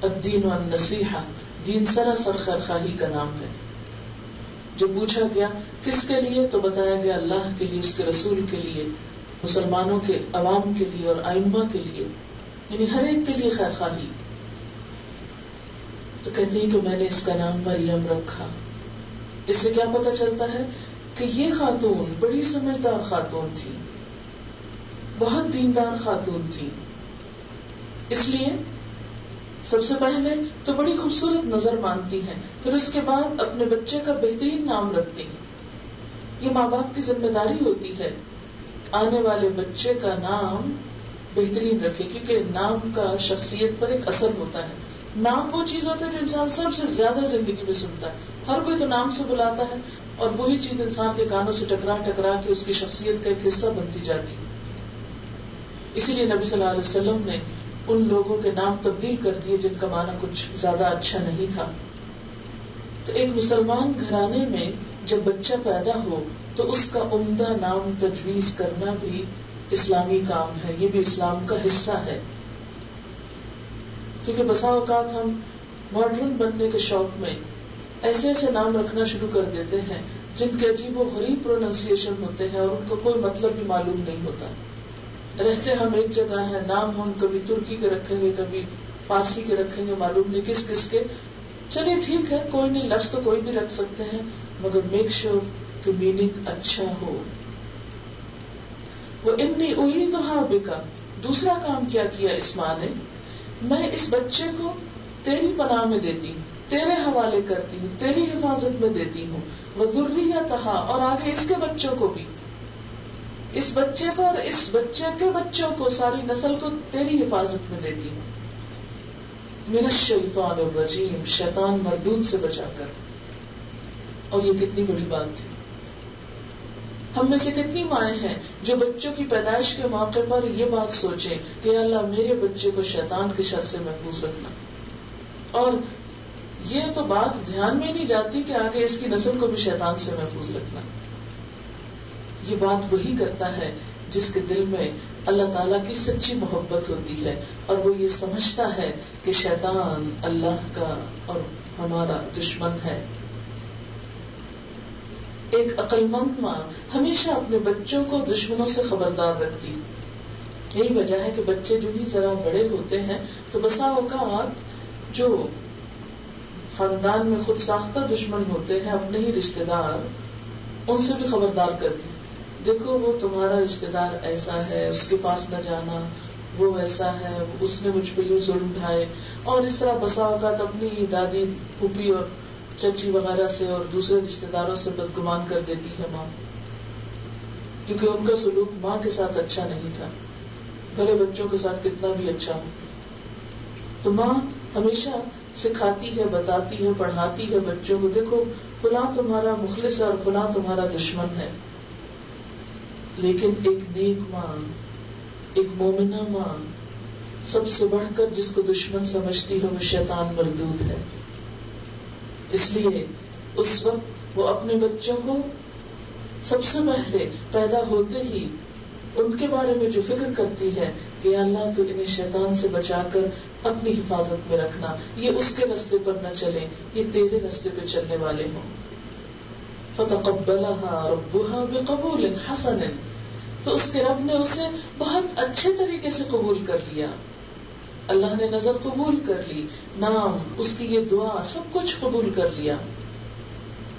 الدین والنصیحہ، دین سراسر خیر خواہی کا نام ہے. جب پوچھا گیا کس کے لیے تو بتایا گیا اللہ کے لیے، اس کے رسول کے لیے، مسلمانوں کے عوام کے لیے اور ائمہ کے لیے، یعنی ہر ایک کے لیے خیر خواہی. تو کہتے ہیں کہ میں نے اس کا نام مریم رکھا. اس سے کیا پتہ چلتا ہے کہ یہ خاتون بڑی سمجھدار خاتون تھی، بہت دیندار خاتون تھی. اس لیے سب سے پہلے تو بڑی خوبصورت نظر مانتی ہیں، پھر اس کے بعد اپنے بچے کا بہترین نام رکھتی ہیں. یہ ماں باپ کی ذمہ داری ہوتی ہے آنے والے بچے کا نام بہترین رکھے، کیونکہ نام کا شخصیت پر ایک اثر ہوتا ہے. نام وہ چیز ہوتا ہے جو انسان سب سے زیادہ زندگی میں سنتا ہے. ہر کوئی تو نام سے بلاتا ہے اور وہی چیز انسان کے کانوں سے ٹکرا ٹکرا کے اس کی شخصیت کا ایک حصہ بنتی جاتی ہے. اسی لیے نبی صلی اللہ علیہ وسلم نے ان لوگوں کے نام تبدیل کر دیے جن کا معنی کچھ زیادہ اچھا نہیں تھا. تو ایک مسلمان گھرانے میں جب بچہ پیدا ہو تو اس کا عمدہ نام تجویز کرنا بھی اسلامی کام ہے، یہ بھی اسلام کا حصہ ہے. کیونکہ بسا اوقات ہم ماڈرن بننے کے شوق میں ایسے ایسے نام رکھنا شروع کر دیتے ہیں جن کے عجیب و غریب پروننسیشن ہوتے ہیں اور ان کو کوئی مطلب بھی معلوم نہیں ہوتا. رہتے ہم ایک جگہ ہیں, نام ہم کبھی ترکی کے رکھیں گے, کبھی فارسی کے رکھیں گے, معلوم نہیں کس کس کے. چلیے ٹھیک ہے, کوئی نہیں, لفظ تو کوئی بھی رکھ سکتے ہیں, مگر میک شیور کہ میننگ اچھا ہو. وہ انی اعیذھا بک, دوسرا کام کیا کیا اس ماں نے, میں اس بچے کو تیری پناہ میں دیتی ہوں, تیرے حوالے کرتی ہوں, تیری حفاظت میں دیتی ہوں. وذریتھا, اور آگے اس کے بچوں کو بھی, اس بچے کو اور اس بچے کے بچوں کو, ساری نسل کو تیری حفاظت میں دیتی ہوں. من الشیطان الرجیم, شیطان مردود سے بچا کر. اور یہ کتنی بڑی بات تھی. ہم میں سے کتنی مائیں ہیں جو بچوں کی پیدائش کے موقع پر یہ بات سوچیں کہ اللہ میرے بچے کو شیطان کی شر سے محفوظ رکھنا, اور یہ تو بات دھیان میں نہیں جاتی کہ آگے اس کی نسل کو بھی شیطان سے محفوظ رکھنا. یہ بات وہی کرتا ہے جس کے دل میں اللہ تعالیٰ کی سچی محبت ہوتی ہے, اور وہ یہ سمجھتا ہے کہ شیطان اللہ کا اور ہمارا دشمن ہے. ایک عقل مند ماں ہمیشہ اپنے بچوں کو دشمنوں سے خبردار رکھتی. یہی وجہ ہے کہ بچے جو ہی ذرا بڑے ہوتے ہیں تو بسا اوقات جو خاندان میں خود ساختہ دشمن ہوتے ہیں, اپنے ہی رشتے دار, ان سے بھی خبردار کرتی, دیکھو وہ تمہارا رشتے دار ایسا ہے, اس کے پاس نہ جانا, وہ ویسا ہے, اس نے مجھ پہ یہ ظلم ڈھائے. اور اس طرح بسا اوقات اپنی دادی, پھوپھی اور چچی وغیرہ سے اور دوسرے رشتے داروں سے بدگمان کر دیتی ہے ماں, کیونکہ ان کا سلوک ماں کے ساتھ اچھا نہیں تھا, بھلے بچوں کے ساتھ کتنا بھی اچھا ہو. تو ماں ہمیشہ سکھاتی ہے, بتاتی ہے, پڑھاتی ہے بچوں کو, دیکھو فلاں تمہارا مخلص ہے اور فلاں تمہارا دشمن ہے. لیکن ایک نیک ماں, ایک مومنہ ماں, سب سے بڑھ کر جس کو دشمن سمجھتی ہے وہ شیطان مردود ہے. اس لیے اس وقت وہ اپنے بچوں کو سب سے پہلے پیدا ہوتے ہی ان کے بارے میں جو فکر کرتی ہے کہ اللہ تو انہیں شیطان سے بچا کر اپنی حفاظت میں رکھنا, یہ اس کے راستے پر نہ چلے, یہ تیرے راستے پہ چلنے والے ہوں. فتقبلها ربها بقبول حسن, تو اس کے رب نے اسے بہت اچھے طریقے سے قبول کر لیا. اللہ نے نظر قبول کر لی, نام, اس کی یہ دعا, سب کچھ قبول کر لیا,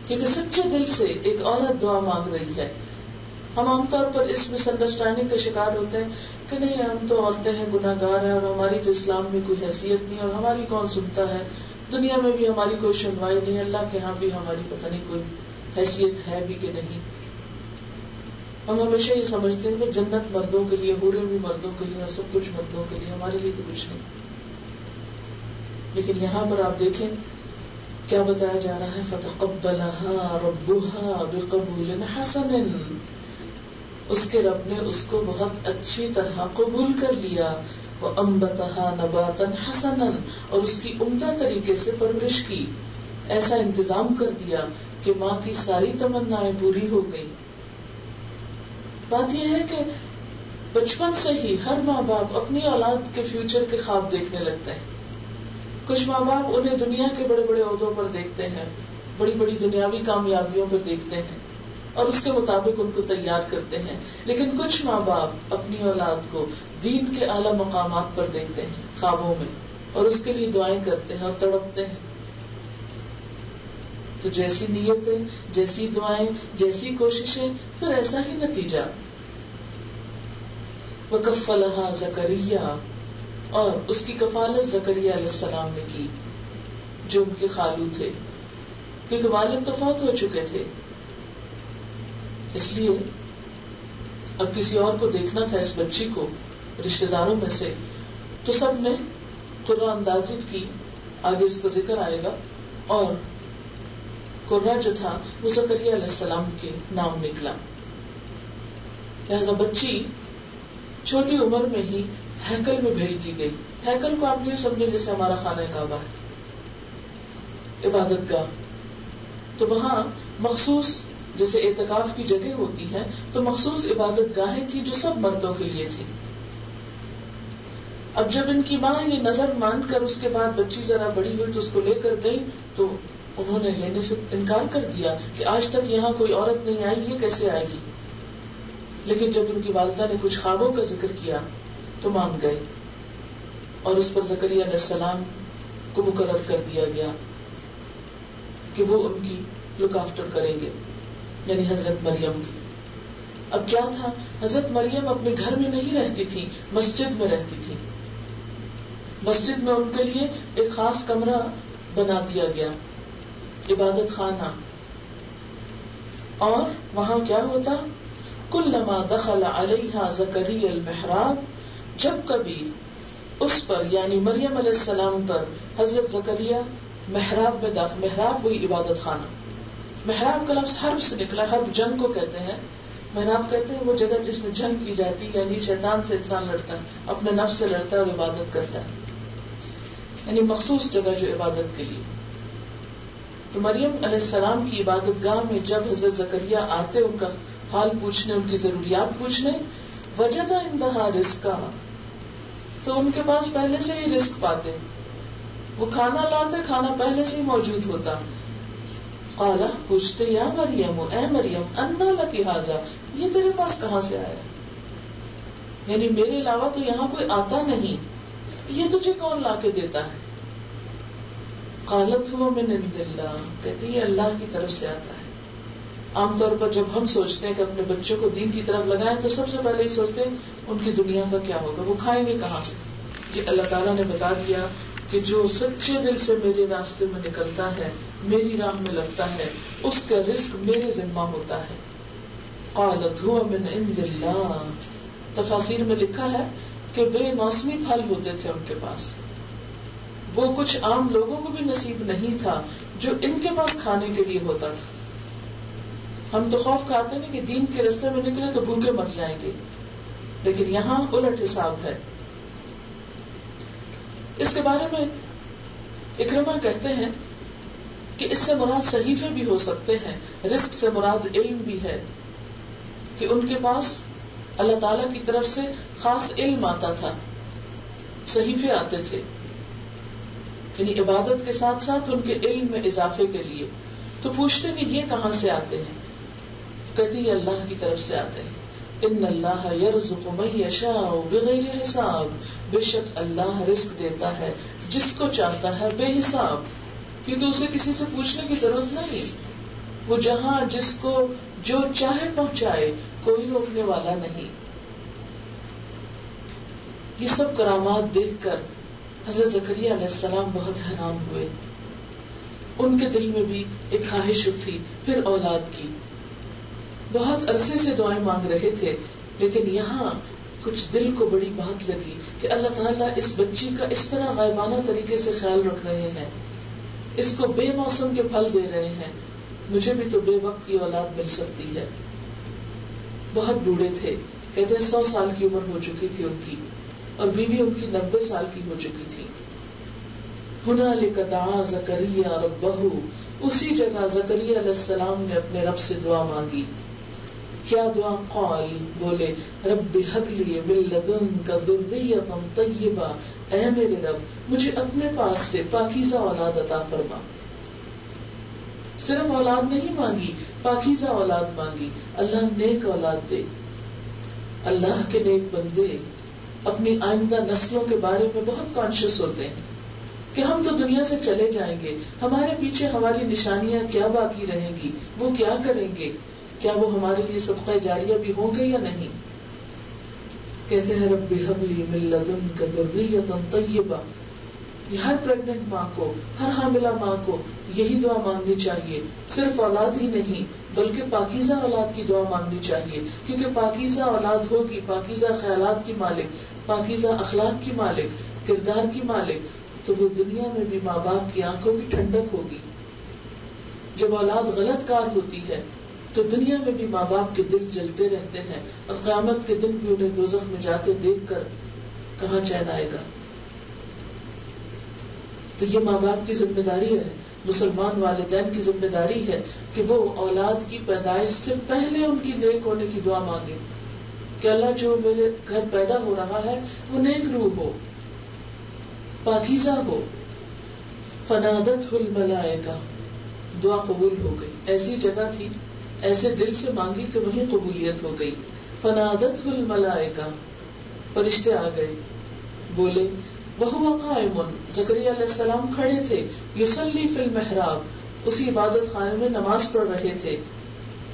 کیونکہ سچے دل سے ایک عورت دعا مانگ رہی ہے. ہم عام طور پر اس مس انڈرسٹینڈنگ کا شکار ہوتے ہیں کہ نہیں ہم تو عورتیں ہیں, گناہ گار ہیں, اور ہماری تو اسلام میں کوئی حیثیت نہیں, اور ہماری کون سنتا ہے, دنیا میں بھی ہماری کوئی سنوائی نہیں, اللہ کے ہاں بھی ہماری پتہ نہیں کوئی حیثیت ہے بھی کہ نہیں. ہم ہمیشہ یہ سمجھتے ہیں کہ جنت مردوں کے لیے, حوریں بھی مردوں کے لیے, اور سب کچھ مردوں کے لیے, ہمارے لیے تو کچھ نہیں. لیکن یہاں پر آپ دیکھیں کیا بتایا جا رہا ہے, فتقبلها ربها بقبول حسن, اس کے رب نے اس کو بہت اچھی طرح قبول کر لیا. وانبتها نباتا حسنا, اور اس کی عمدہ طریقے سے پرورش کی, ایسا انتظام کر دیا کہ ماں کی ساری تمنائیں پوری ہو گئی. بات یہ ہے کہ بچپن سے ہی ہر ماں باپ اپنی اولاد کے فیوچر کے خواب دیکھنے لگتے ہیں. کچھ ماں باپ انہیں دنیا کے بڑے بڑے عہدوں پر دیکھتے ہیں, بڑی بڑی دنیاوی کامیابیوں پر دیکھتے ہیں, اور اس کے مطابق ان کو تیار کرتے ہیں. لیکن کچھ ماں باپ اپنی اولاد کو دین کے اعلیٰ مقامات پر دیکھتے ہیں خوابوں میں, اور اس کے لیے دعائیں کرتے ہیں اور تڑپتے ہیں. تو جیسی نیتیں, جیسی دعائیں, جیسی کوششیں, پھر ایسا ہی نتیجہ. وکفلھا زکریا, اور اس کی کفالت زکریا علیہ السلام نے کی جو ان کے خالو تھے, کیونکہ والد تو فوت ہو چکے تھے. اس لیے اب کسی اور کو دیکھنا تھا اس بچی کو رشتے داروں میں سے, تو سب نے قرہ اندازی کی, آگے اس کا ذکر آئے گا. اور قرہ جو تھا وہ زکریا علیہ السلام کے نام نکلا. لہذا بچی چھوٹی عمر میں ہی ہیکل میں بھیج دی گئی. ہیکل کو آپ یہ سمجھے جیسے ہمارا خانہ کعبہ ہے, عبادت گاہ. تو وہاں مخصوص جیسے اعتکاف کی جگہ ہوتی ہے, تو مخصوص عبادت گاہیں تھی جو سب مردوں کے لیے تھی. اب جب ان کی ماں یہ نظر مان کر اس کے بعد بچی ذرا بڑی ہوئی تو اس کو لے کر گئی تو انہوں نے لینے سے انکار کر دیا کہ آج تک یہاں کوئی عورت نہیں آئی، یہ کیسے آئے گی. لیکن جب ان کی والدہ نے کچھ خوابوں کا ذکر کیا تو مان گئے، اور اس پر زکریا علیہ السلام کو مقرر کر دیا گیا کہ وہ ان کی لک آفٹر کریں گے، یعنی حضرت مریم کی. اب کیا تھا، حضرت مریم اپنے گھر میں نہیں رہتی تھی، مسجد میں رہتی تھی. مسجد میں ان کے لیے ایک خاص کمرہ بنا دیا گیا، عبادت خانہ. اور وہاں کیا ہوتا، کلما دخل علیہا زکریا المحراب، جب کبھی اس پر یعنی مریم علیہ السلام پر حضرت زکریا محراب میں داخل، محراب وہی عبادت خانہ. محراب کا لفظ حرب سے نکلا، حرب جنگ کو کہتے ہیں. محراب کہتے ہیں وہ جگہ جس میں جنگ کی جاتی ہے، یعنی شیطان سے انسان لڑتا ہے، اپنے نفس سے لڑتا ہے اور عبادت کرتا ہے، یعنی مخصوص جگہ جو عبادت کے لیے. تو مریم علیہ السلام کی عبادت گاہ میں جب حضرت زکریا آتے ان کا حال پوچھنے، ان کی ضروریات پوچھنے، وجد عندها رزقا، تو ان کے پاس پہلے سے ہی رزق پاتے، وہ کھانا لاتے، کھانا پہلے سے ہی موجود ہوتا. قالا، پوچھتے، یا مریم، اے مریم، انا لکی ھذا، یہ تیرے پاس کہاں سے آیا، یعنی میرے علاوہ تو یہاں کوئی آتا نہیں، یہ تجھے کون لا کے دیتا ہے. قالت هو من عند اللہ، کہتی ہے اللہ کی طرف سے آتا ہے. عام طور پر جب ہم سوچتے ہیں کہ اپنے بچوں کو دین کی طرف لگائیں تو سب سے پہلے ہی سوچتے ہیں ان کی دنیا کا کیا ہوگا، وہ کھائیں گے کہاں سے. کہ اللہ تعالیٰ نے بتا دیا کہ جو سچے دل سے میرے راستے میں نکلتا ہے، میری راہ میں لگتا ہے، اس کا رزق میرے ذمہ ہوتا ہے. قالت هو من عند اللہ، تفاسیر میں لکھا ہے کہ بے موسمی پھل ہوتے تھے ان کے پاس، وہ کچھ عام لوگوں کو بھی نصیب نہیں تھا جو ان کے پاس کھانے کے لیے ہوتا تھا. ہم تو خوف کھاتے ہیں کہ دین کے راستے میں نکلے تو بھوکے مر جائیں گے، لیکن یہاں الٹ حساب ہے. اس کے بارے میں اکرمہ کہتے ہیں کہ اس سے مراد صحیفے بھی ہو سکتے ہیں، رزق سے مراد علم بھی ہے کہ ان کے پاس اللہ تعالیٰ کی طرف سے خاص علم آتا تھا، صحیفے آتے تھے، یعنی عبادت کے ساتھ ساتھ ان کے علم میں اضافے کے لیے. تو پوچھتے کہ یہ کہاں سے آتے ہیں، کہتی یہ اللہ کی طرف سے آتے ہیں. ان اللہ یرزق من یشاء بغیر حساب، بے شک اللہ رزق دیتا ہے جس کو چاہتا ہے بے حساب، کیونکہ اسے کسی سے پوچھنے کی ضرورت نہیں، وہ جہاں جس کو جو چاہے پہنچائے، کوئی روکنے والا نہیں. یہ سب کرامات دیکھ کر حضرت زکریا علیہ السلام بہت حیران ہوئے. ان کے دل میں بھی ایک خواہش اٹھی پھر اولاد کی. بہت عرصے سے دعائیں مانگ رہے تھے، لیکن یہاں کچھ دل کو بڑی بات لگی کہ اللہ تعالیٰ اس بچی کا اس طرح غائبانہ طریقے سے خیال رکھ رہے ہیں، اس کو بے موسم کے پھل دے رہے ہیں، مجھے بھی تو بے وقت کی اولاد مل سکتی ہے. بہت بوڑھے تھے، کہتے ہیں 100 سال کی عمر ہو چکی تھی ان کی، اور بیوی ان کی 90 سال کی ہو چکی تھی. ہنالک دعا زکریا ربہ، اسی جگہ زکریا علیہ السلام نے اپنے رب سے دعا مانگی. کیا دعا؟ قال، بولے، رب ہب لی من لدنک ذریۃ طیبہ، اے میرے رب مجھے اپنے پاس سے پاکیزہ اولاد عطا فرما. صرف اولاد نہیں مانگی، پاکیزہ اولاد مانگی. اللہ نیک اولاد دے. اللہ کے نیک بندے اپنی آئندہ نسلوں کے بارے میں بہت کانشیس ہوتے ہیں کہ ہم تو دنیا سے چلے جائیں گے، ہمارے پیچھے ہماری نشانیاں کیا باقی رہیں گی، وہ کیا کریں گے، کیا وہ ہمارے لیے صدقہ جاریہ بھی ہوں گے یا نہیں. کہتے ہیں رب ہب لی من لدنک ذریۃ طیبہ. یہ ہر پریگننٹ ماں کو، ہر حاملہ ماں کو یہی دعا مانگنی چاہیے. صرف اولاد ہی نہیں بلکہ پاکیزہ اولاد کی دعا مانگنی چاہیے، کیونکہ پاکیزہ اولاد ہوگی، پاکیزہ خیالات کی مالک، پاکیزہ اخلاق کی مالک، کردار کی مالک، تو وہ دنیا میں بھی ماں باپ کی آنکھوں کی ٹھنڈک ہوگی. جب اولاد غلط کار ہوتی ہے تو دنیا میں بھی ماں باپ کے دل جلتے رہتے ہیں، اور قیامت کے دن بھی انہیں دوزخ میں جاتے دیکھ کر کہاں چین آئے گا. تو یہ ماں باپ کی ذمہ داری ہے، مسلمان والدین کی ذمہ داری ہے کہ وہ اولاد کی پیدائش سے پہلے ان کی نیک ہونے کی دعا مانگے کہ اللہ جو میرے گھر پیدا ہو رہا ہے وہ نیک روح ہو، پاکیزہ ہو. فنادتہ الملائکہ، دعا قبول ہو گئی. ایسی جگہ تھی، ایسے دل سے مانگی کہ وہیں قبولیت ہو گئی. فنادتہ الملائکہ، فرشتے آ گئے، بولے. وہو قائم، زکریا علیہ السلام کھڑے تھے. یصلی فی المحراب، اسی عبادت خانے میں نماز پڑھ رہے تھے.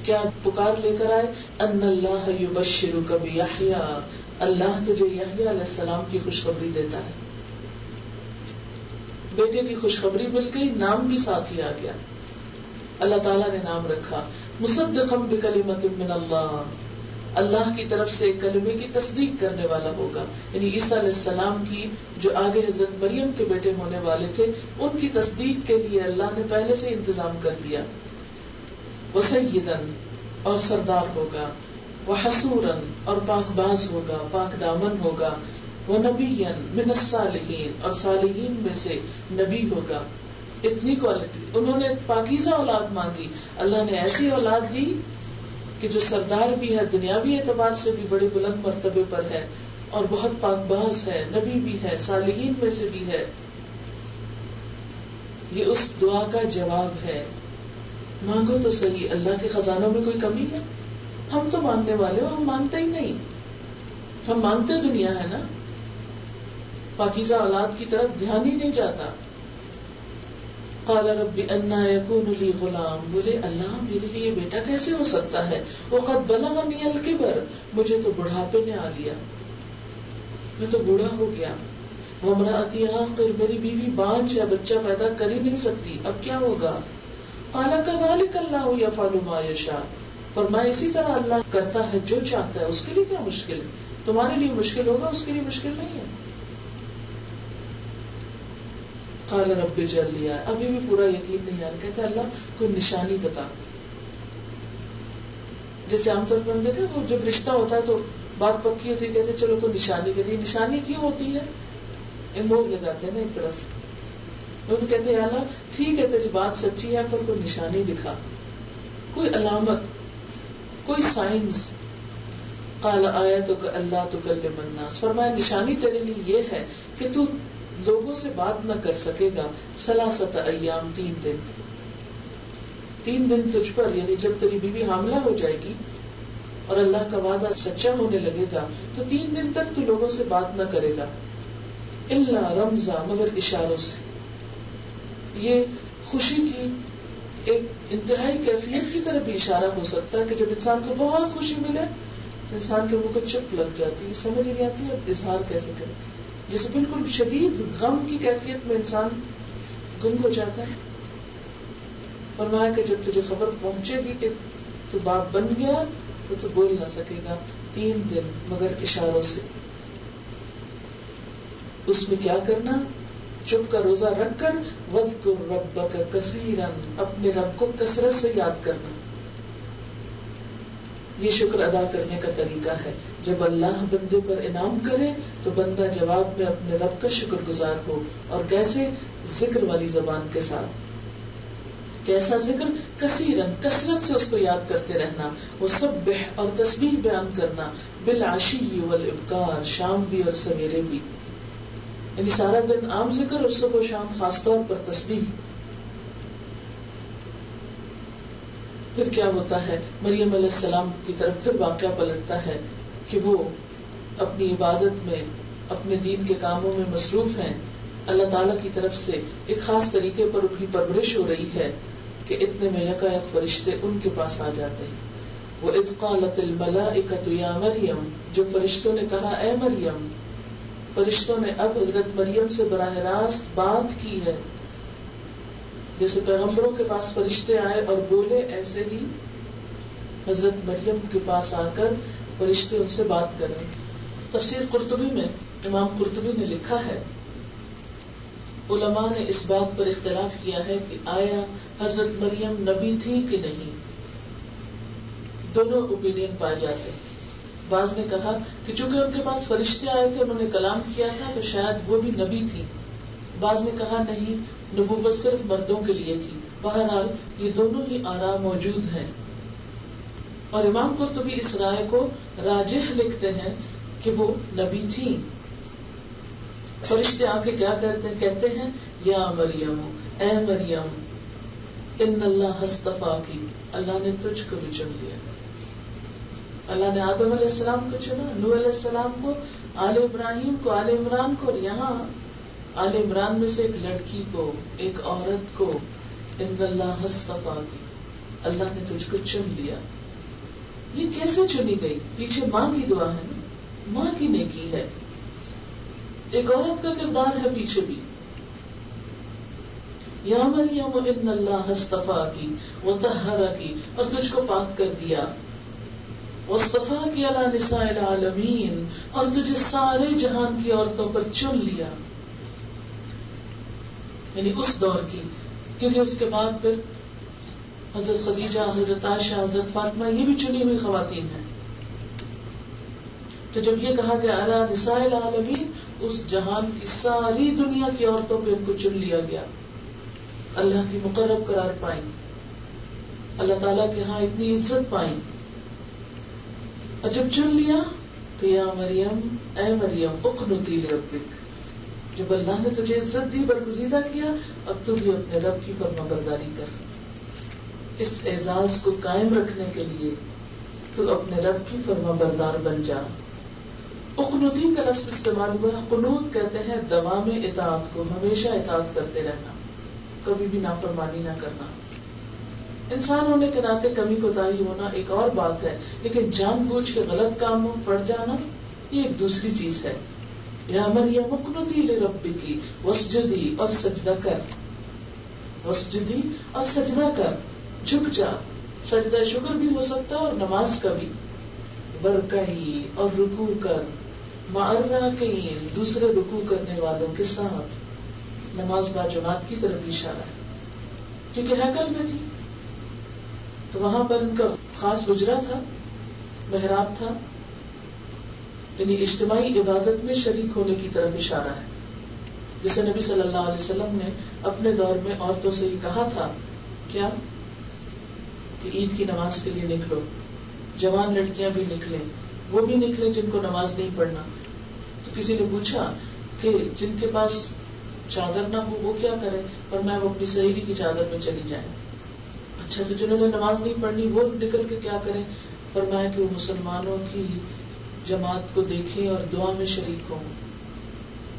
کیا پکار لے کر آئے؟ ان اللہ یبشرک بیحییٰ، اللہ تجھے یحییٰ علیہ السلام کی خوشخبری دیتا ہے. بیٹے کی خوشخبری مل گئی، نام بھی ساتھ ہی آ گیا. اللہ تعالیٰ نے نام رکھا مصدقا بکلمۃ من اللہ، اللہ کی طرف سے ایک کلمے کی تصدیق کرنے والا ہوگا. یعنی عیسیٰ علیہ السلام کی جو آگے حضرت مریم کے بیٹے ہونے والے تھے، ان کی تصدیق کے لیے اللہ نے پہلے سے انتظام کر دیا. وسیدن، اور سردار ہوگا. وحسورن، اور پاک باز ہوگا، پاک دامن ہوگا. ونبیًا من الصالحین، اور صالحین میں سے نبی ہوگا. اتنی کوالٹی. انہوں نے پاکیزہ اولاد مانگی، اللہ نے ایسی اولاد دی کہ جو سردار بھی ہے، دنیاوی اعتبار سے بھی بڑے بلند مرتبے پر ہے، اور بہت پاک باز ہے، نبی بھی ہے، صالحین میں سے بھی ہے. یہ اس دعا کا جواب ہے. مانگو تو صحیح، اللہ کے خزانوں میں کوئی کمی ہے؟ ہم تو مانگنے والے ہو، ہم مانگتے ہی نہیں. ہم مانگتے دنیا ہے نا، پاکیزہ اولاد کی طرف دھیان ہی نہیں جاتا. قال رب انا یکون لی غلام، بولے اللہ میرے لیے بیٹا کیسے ہو سکتا ہے. وقد بلغنی الکبر، مجھے تو بڑھاپے نے آ لیا، میں تو بوڑھا ہو گیا. وامرأتی عاقر، میری بیوی بانجھ ہے، بچہ پیدا کر ہی نہیں سکتی، اب کیا ہوگا. قال کذلک اللہ یفعل ما یشاء، فرمایا اسی طرح اللہ کرتا ہے جو چاہتا ہے، اس کے لیے کیا مشکل ہے. تمہارے لیے مشکل ہوگا، اس کے لیے مشکل نہیں ہے. قال رب اجعل لی، ابھی بھی پورا یقین نہیں آ رہا. کہتا اللہ کوئی نشانی بتا. جیسے عام طور پر ہم دیکھیں وہ جب رشتہ ہوتا ہے تو بات پکی ہوتی ہے، کہتے چلو کوئی نشانی کہتی ہے. نشانی کیوں ہوتی ہے؟ امور لگاتے ہیں نا ایک طرح سے. ان کہتے ہیں اللہ ٹھیک ہے تیری بات سچی ہے، پر کوئی نشانی دکھا، کوئی علامت، کوئی سائنس. قال آیتک اللہ تکلم الناس، فرمایا نشانی تیرے لیے یہ ہے کہ تو لوگوں سے بات نہ کر سکے گا. ثلاثۃ ایام، 3 دن. 3 دن تجھ پر، یعنی جب تیری بیوی حاملہ ہو جائے گی اور اللہ کا وعدہ سچا ہونے لگے گا تو 3 دن تک تو لوگوں سے بات نہ کرے گا. الا رمزا، مگر اشاروں سے. یہ خوشی کی ایک انتہائی کیفیت کی طرف بھی اشارہ ہو سکتا ہے کہ جب انسان کو بہت خوشی ملے تو انسان کے منہ کو چپ لگ جاتی ہے، سمجھ نہیں آتی اب اظہار کیسے کرے. جیسے بالکل شدید غم کی کیفیت میں انسان گم ہو جاتا ہے. فرمایا کہ جب تجھے خبر پہنچے گی کہ تو باپ بن گیا تو تو بول نہ سکے گا. 3 دن مگر اشاروں سے. اس میں کیا کرنا؟ چپ کا روزہ رکھ کر وَاذْكُرْ رَبَّكَ كَثِيرًا، اپنے رب کو کثرت سے یاد کرنا. یہ شکر ادا کرنے کا طریقہ ہے. جب اللہ بندے پر انعام کرے تو بندہ جواب میں اپنے رب کا شکر گزار ہو. اور کیسے؟ ذکر والی زبان کے ساتھ. کیسا ذکر؟ کثیرن، کثرت سے اس کو یاد کرتے رہنا. وسبح، اور تسبیح بیان کرنا. بالعشی والابکار، شام بھی اور سویرے بھی. یعنی سارا دن عام ذکر اور صبح و شام خاص طور پر تسبیح. پھر کیا ہوتا ہے؟ مریم علیہ السلام کی طرف پھر واقعہ پلٹتا ہے کہ وہ اپنی عبادت میں، اپنے دین کے کاموں میں مصروف ہیں. اللہ تعالیٰ کی طرف سے ایک خاص طریقے پر ان کی پرورش ہو رہی ہے کہ اتنے میں یکایک فرشتے ان کے پاس آ جاتے ہیں. وَإِذْ قَالَتِ الْمَلَائِكَةُ يَا مَرْيَمُ، جو فرشتوں نے کہا اے مریم. فرشتوں نے اب حضرت مریم سے براہ راست بات کی ہے. جیسے پیغمبروں کے پاس فرشتے آئے اور بولے، ایسے ہی حضرت مریم کے پاس آ کر فرشتے ان سے بات کریں. تفسیر قرطبی میں امام قرطبی نے لکھا ہے، علماء نے اس بات پر اختلاف کیا ہے کہ آیا حضرت مریم نبی تھی کہ نہیں. دونوں اوپینین پائے جاتے ہیں. بعض نے کہا کہ چونکہ ان کے پاس فرشتے آئے تھے، انہوں نے کلام کیا تھا، تو شاید وہ بھی نبی تھی. بعض نے کہا نہیں، نبوت صرف مردوں کے لیے تھی. بہرحال یہ دونوں ہی آراء موجود ہیں. اور امام قرطبی اس رائے کو راجح لکھتے ہیں کہ وہ نبی تھی. فرشتے آ کے کیا کرتے ہیں؟ کہتے ہیں یا مریم، اے مریم، ان اللہ اصطفاکی، اللہ نے تجھ کو بھی چن لیا. اللہ نے آدم علیہ السلام کو چنا، نوح علیہ السلام کو، آل ابراہیم کو، آل عمران کو، اور یہاں آل عمران میں سے ایک لڑکی کو، ایک عورت کو، ان اللہ اصطفاکی، اللہ نے تجھ کو چن لیا. یہ کیسے چنی گئی؟ پیچھے ماں کی دعا ہے نا، ماں کی نیکی ہے، ایک عورت کا کردار ہے پیچھے بھی. یا مریم ان اللہ اصطفاکی وطہرکی، اور تجھ کو پاک کر دیا، واصطفاکی علی نساء العالمین، اور تجھے سارے جہان کی عورتوں پر چن لیا. یعنی اس دور کی، کیونکہ اس کے بعد پھر حضرت خدیجہ، حضرت عائشہ، حضرت فاطمہ، یہ بھی چنی ہوئی خواتین ہیں. تو جب یہ کہا گیا علی نساء العالمین، اس جہان کی ساری دنیا کی عورتوں پہ ان کو چن لیا گیا، اللہ کی مقرب قرار پائیں، اللہ تعالیٰ کے ہاں اتنی عزت پائیں. اور جب چن لیا تو یا مریم، اے مریم، اقنتی لربک، جب اللہ نے تجھے عزت دی، برگزیدہ کیا، اب تو بھی اپنے رب کی فرما برداری کر. اس اعزاز کو قائم رکھنے کے لیے تو اپنے رب کی فرما بردار بن جا. اقنتی کا لفظ استعمال ہوا. قنوت کہتے ہیں دوام اطاعت کو، ہمیشہ اطاعت کرتے رہنا، کبھی بھی نافرمانی نہ کرنا. انسان ہونے کے ناطے کمی کوتاہی ہونا ایک اور بات ہے، لیکن جان بوجھ کے غلط کاموں پڑ جانا یہ ایک دوسری چیز ہے. یا مریم اقنتی لربکی واسجدی، اور سجدہ کر، واسجدی، اور سجدہ کر، جھک جا. سجدہ شکر بھی ہو سکتا ہے اور نماز کا بھی. برکعی، اور رکوع کر، مع الراکعین، دوسرے رکوع کرنے والوں کے ساتھ. نماز با جماعت کی طرف اشارہ ہے، کیونکہ ہیکل میں تھی تو وہاں پر ان کا خاص حجرہ تھا، محراب تھا، یعنی اجتماعی عبادت میں شریک ہونے کی طرف اشارہ ہے. جسے نبی صلی اللہ علیہ وسلم نے اپنے دور میں عورتوں سے یہ کہا تھا کیا کہ عید کی نماز کے لیے نکلو. جوان لڑکیاں بھی نکلیں، وہ بھی نکلیں جن کو نماز نہیں پڑھنا. تو کسی نے پوچھا کہ جن کے پاس چادر نہ ہو وہ کیا کریں؟ اور میں وہ اپنی سہیلی کی چادر میں چلی جائیں. اچھا، تو جنہوں نے نماز نہیں پڑھنی وہ نکل کے کیا کریں؟ فرمایا کہ وہ مسلمانوں کی جماعت کو دیکھیں اور دعا میں شریک ہوں.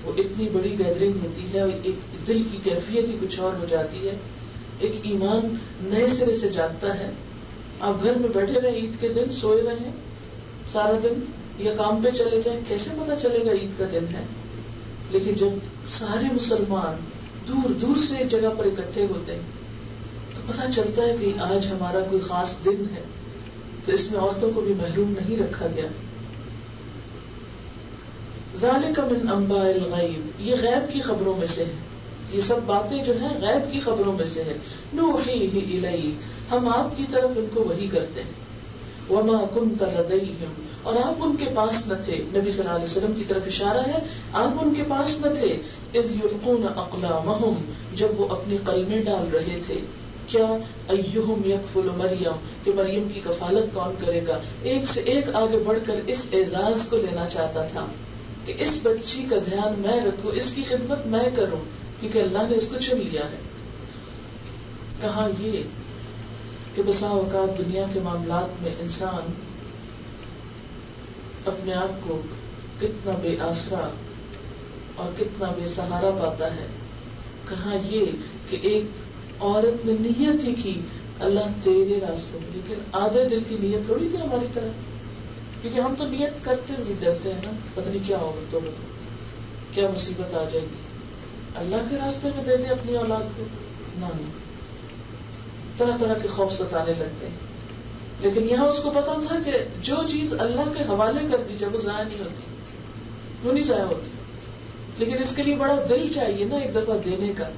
وہ اتنی بڑی گیدرنگ ہوتی ہے، ایک دل کی کیفیت ہی کچھ اور ہو جاتی ہے، ایک ایمان نئے سرے سے جاگتا ہے. آپ گھر میں بیٹھے رہیں عید کے دن، سوئے رہیں سارا دن یا کام پہ چلے جائیں، کیسے پتا چلے گا عید کا دن ہے؟ لیکن جب سارے مسلمان دور دور سے ایک جگہ پر اکٹھے ہوتے ہیں تو پتا چلتا ہے کہ آج ہمارا کوئی خاص دن ہے. تو اس میں عورتوں کو بھی محروم نہیں رکھا گیا. ذالک من انباء الغیب، یہ غیب کی خبروں میں سے ہے. یہ سب باتیں جو ہیں غیب کی خبروں میں سے ہے. نوحیہ الیک، ہم آپ کی طرف ان کو وحی کرتے ہیں. وما کنت لدیہم، اور آپ ان کے پاس نہ تھے. نبی صلی اللہ علیہ وسلم کی طرف اشارہ ہے، آپ ان کے پاس نہ تھے. اذ یلقون اقلامہم، جب وہ اپنی قلمیں ڈال رہے تھے. کیا؟ ایہم یکفل مریم، کہ مریم کی کفالت کون کرے گا. ایک سے ایک آگے بڑھ کر اس اعزاز کو لینا چاہتا تھا کہ اس بچی کا دھیان میں رکھوں، اس کی خدمت میں کروں، کیونکہ اللہ نے اس کو چن لیا ہے. کہاں یہ کہ بسا اوقات دنیا کے معاملات میں انسان اپنے آپ کو کتنا بے آسرا اور کتنا بے سہارا پاتا ہے. کہاں یہ کہ ایک عورت نے نیت ہی کی اللہ تیرے راستے میں، لیکن آدھے دل کی نیت تھوڑی تھی ہماری طرح، کیونکہ ہم تو نیت کرتے ہوئے ڈرتے ہیں نا، پتہ نہیں کیا ہوگا، تو کیا مصیبت آ جائے گی. اللہ کے راستے میں دے دے اپنی اولاد کو، نہ طرح طرح کے خوف ستانے لگتے ہیں. لیکن یہاں اس کو پتا تھا کہ جو چیز اللہ کے حوالے کر دی جب وہ ضائع نہیں ہوتی، وہ نہیں ضائع ہوتی، لیکن اس کے لیے بڑا دل چاہیے نا ایک دفعہ دینے کا.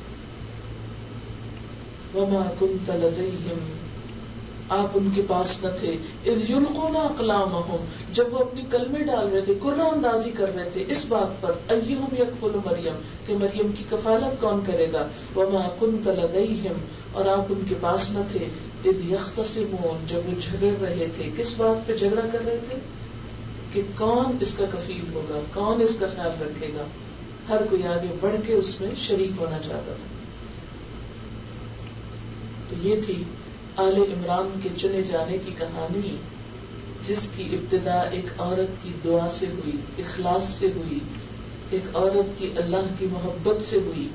وما كنت لديهم، آپ ان کے پاس نہ تھے. اذ یلقون اقلامہم، جب وہ اپنی کلمیں ڈال رہے تھے، قرآن اندازی کر رہے تھے اس بات پر ایہم یکفل مریم، کہ مریم کی کفالت کون کرے گا. وما كنت لديهم، اور آپ ان کے پاس نہ تھے. اذ یختصمون، جب وہ جھگڑ رہے تھے. کس بات پہ جھگڑا کر رہے تھے؟ کہ کون اس کا کفیل ہوگا، کون اس کا خیال رکھے گا. ہر کوئی آگے بڑھ کے اس میں شریک ہونا چاہتا تھا. تو یہ تھی آل عمران کے چنے جانے کی کہانی، جس کی ابتدا ایک عورت کی دعا سے ہوئی، اخلاص سے ہوئی، ایک عورت کی اللہ کی محبت سے ہوئی.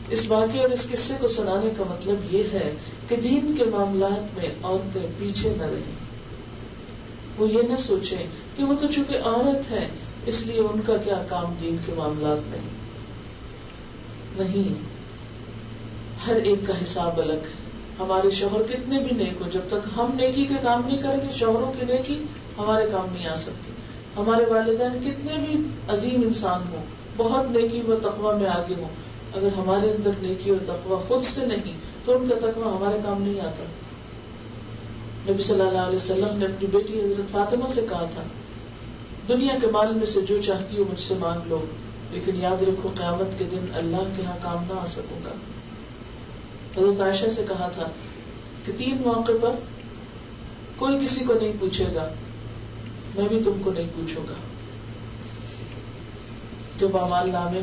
اس واقعے اور اس قصے کو سنانے کا مطلب یہ ہے کہ دین کے معاملات میں عورتیں پیچھے نہ رہیں. وہ یہ نہ سوچیں کہ وہ تو چونکہ عورت ہے اس لیے ان کا کیا کام دین کے معاملات میں. نہیں، ہر ایک کا حساب الگ ہے. ہمارے شوہر کتنے بھی نیک ہو، جب تک ہم نیکی کے کام نہیں کریں گے شوہروں کی نیکی ہمارے کام نہیں آ سکتی. ہمارے والدین کتنے بھی عظیم انسان ہوں، بہت نیکی و تقوی میں آگے ہوں، اگر ہمارے اندر نیکی اور تقوی خود سے نہیں تو ان کا تقوی ہمارے کام نہیں آتا. نبی صلی اللہ علیہ وسلم نے اپنی بیٹی حضرت فاطمہ سے کہا تھا، دنیا کے مال میں سے جو چاہتی ہو مجھ سے مانگ لو، لیکن یاد رکھو قیامت کے دن اللہ کے ہاں کام نہ آ سکوں گا. حضرت عائشہ سے کہا تھا کہ 3 موقع پر کوئی کسی کو نہیں پوچھے گا، میں بھی تم کو نہیں پوچھوں گا. جب اعمال نامے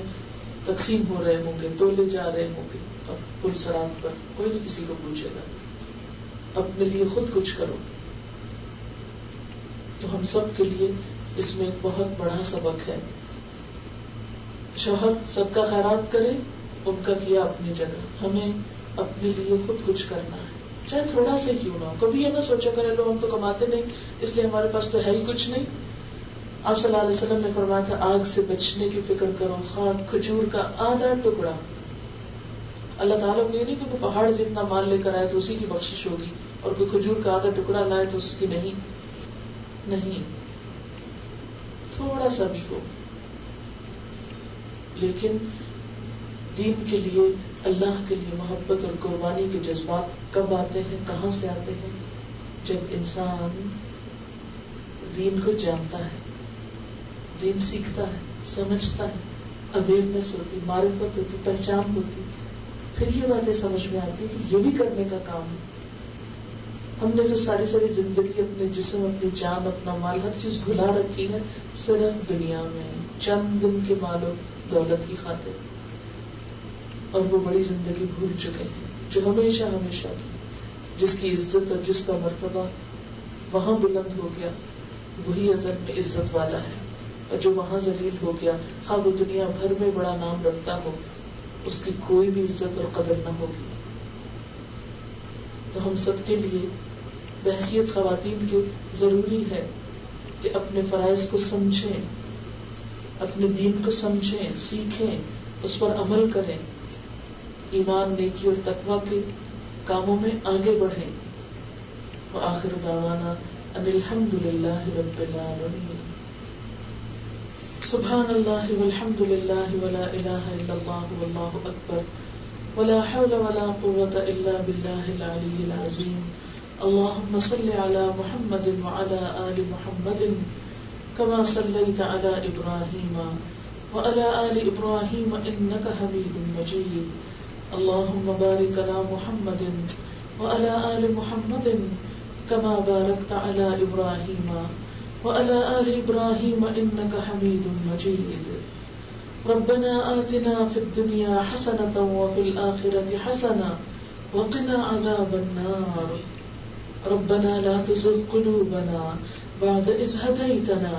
تقسیم ہو رہے ہوں گے، تولے جا رہے ہوں گے، اور پرسرات پر کوئی نہیں کسی کو پوچھے گا. اپنے لیے خود کچھ کرو. تو ہم سب کے لیے اس میں ایک بہت بڑا سبق ہے. شوہر صدقہ خیرات کرے، ان کا کیا اپنی جگہ، ہمیں اپنے لیے خود کچھ کرنا ہے، چاہے تھوڑا سا کیوں نہ ہو. کبھی یہ نہ سوچا کرے لو ہم تو کماتے نہیں اس لیے ہمارے پاس تو ہے ہی کچھ نہیں. آپ صلی اللہ علیہ وسلم نے فرمایا تھا آگ سے بچنے کی فکر کرو، خواہ کھجور کا آدھا ٹکڑا. اللہ تعالیٰ کو یہ نہیں کہ کوئی پہاڑ جتنا مال لے کر آئے تو اسی کی بخشش ہوگی، اور کوئی کھجور کا آدھا ٹکڑا لائے تو اس کی نہیں، تھوڑا سا بھی ہو. لیکن دین کے لیے، اللہ کے لیے محبت اور قربانی کے جذبات کب آتے ہیں، کہاں سے آتے ہیں؟ جب انسان دین کو جانتا ہے، دین سیکھتا ہے، سمجھتا ہے، اویئرنیس ہوتی، معرفت ہوتی، پہچان ہوتی، پھر یہ باتیں سمجھ میں آتی کہ یہ بھی کرنے کا کام ہے. ہم نے جو ساری زندگی اپنے جسم، اپنی جان، اپنا مال، ہر چیز بھلا رکھی ہے صرف دنیا میں چند دن کے مال و دولت کی خاطر، اور وہ بڑی زندگی بھول چکے ہیں جو ہمیشہ کی، جس کی عزت اور جس کا مرتبہ وہاں بلند ہو گیا وہی ازل میں عزت والا ہے، اور جو وہاں ذلیل ہو گیا خواہ وہ دنیا بھر میں بڑا نام رکھتا ہو اس کی کوئی بھی عزت اور قدر نہ ہوگی. تو ہم سب کے لیے بحثیت خواتین کے ضروری ہے کہ اپنے فرائض کو سمجھیں، اپنے دین کو سمجھیں، سیکھیں، اس پر عمل کریں، ایمان، نیکی اور تقوی کے کاموں میں آگے بڑھیں. وآخر دعوانا ان الحمد للہ رب العالمین. سبحان اللہ والحمد للہ ولا الہ الا اللہ واللہ اکبر ولا حول ولا قوة الا باللہ العلی العظیم. اللهم صل على محمد وعلى آل محمد كما صليت على إبراهيم وعلى آل إبراهيم إنك حميد مجيد. اللهم بارك على محمد وعلى آل محمد كما باركت على إبراهيم وعلى آل إبراهيم إنك حميد مجيد. ربنا آتنا في الدنيا حسنة وفي الآخرة حسنة وقنا عذاب النار. ربنا لا تزغ قلوبنا بعد إذ هديتنا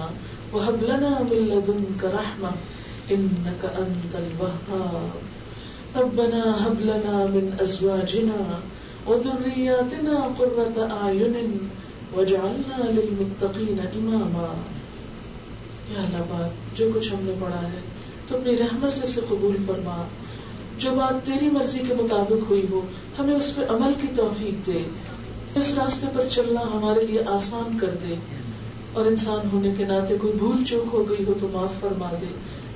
وهب لنا من لدنك رحمة إنك أنت الوهاب. ربنا هب لنا من أزواجنا وذرياتنا قرة أعين واجعلنا للمتقين إماما. یا اللہ بات جو کچھ ہم نے پڑھا ہے تو اپنی رحمت سے اسے قبول فرما. جو بات تیری مرضی کے مطابق ہوئی ہو ہمیں اس پہ عمل کی توفیق دے. اس راستے پر چلنا ہمارے لیے آسان کر دے، اور انسان ہونے کے ناطے کوئی بھول چوک ہو گئی ہو تو معاف فرما دے.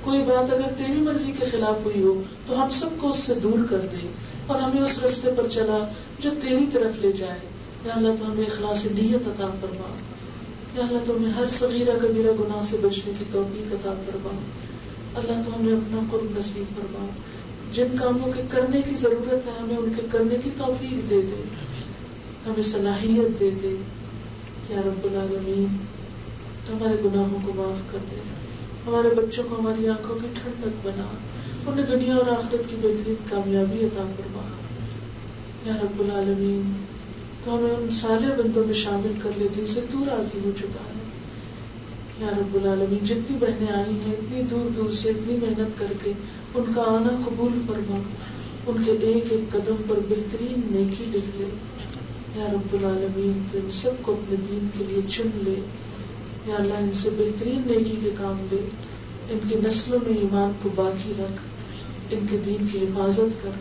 کوئی بات اگر تیری مرضی کے خلاف ہوئی ہو تو ہم سب کو اس سے دور کر دے، اور ہمیں اس راستے پر چلا جو تیری طرف لے جائے. یا اللہ تو ہمیں اخلاص نیت عطا فرما. یا اللہ تو ہمیں ہر صغیرہ کبیرہ گناہ سے بچنے کی توفیق عطا فرما. اللہ تو ہمیں اپنا قرب نصیب فرما. جن کاموں کے کرنے کی ضرورت ہے ہمیں ان کے کرنے کی توفیق دے دے، ہمیں صلاحیت دے دے. یا رب العالمین ہمارے گناہوں کو معاف کر دے، ہمارے بچوں کو ہماری آنکھوں کی ٹھنڈک بنا، انہیں دنیا اور آخرت کی بہترین کامیابی عطا فرما یا رب العالمین۔ تو ہمیں ان صالح بندوں میں شامل کر لے جن سے تو راضی ہو چکا ہے یا رب العالمین۔ جتنی بہنیں آئی ہیں اتنی دور دور سے اتنی محنت کر کے، ان کا آنا قبول فرما، ان کے ایک ایک قدم پر بہترین نیکی لکھ لے یا رب العالمین۔ تو ان سب کو اپنے دین کے لیے چن لے یا اللہ، ان سے بہترین نیکی کے کام لے، ان کی نسلوں میں ایمان کو باقی رکھ، ان کے دین کی حفاظت کر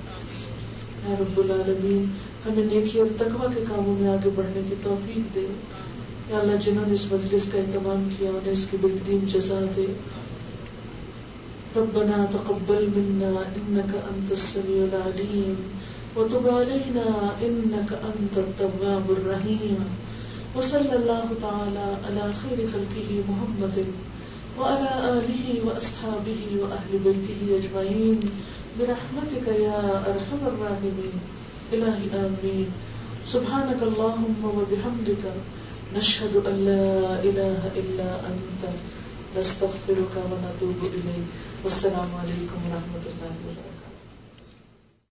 یا رب العالمین۔ ہمیں نیکی اور تقوی کے کاموں میں آگے بڑھنے کی توفیق دے یا اللہ۔ جنہوں نے اس مجلس کا اہتمام کیا انہیں اس کی بہترین جزا دے۔ ربنا تقبل منا انك انت السميع العليم وتب علينا انك انت التواب الرحيم وصلى الله تعالى على خير خلقه محمد وعلى آله واصحابه واهل بيته اجمعين برحمتك يا ارحم الراحمين الہی آمین۔ سبحانك اللهم وبحمدك نشهد ان لا اله الا انت نستغفرك ونتوب الیک۔ والسلام علیکم ورحمۃ اللہ وبرکاتہ۔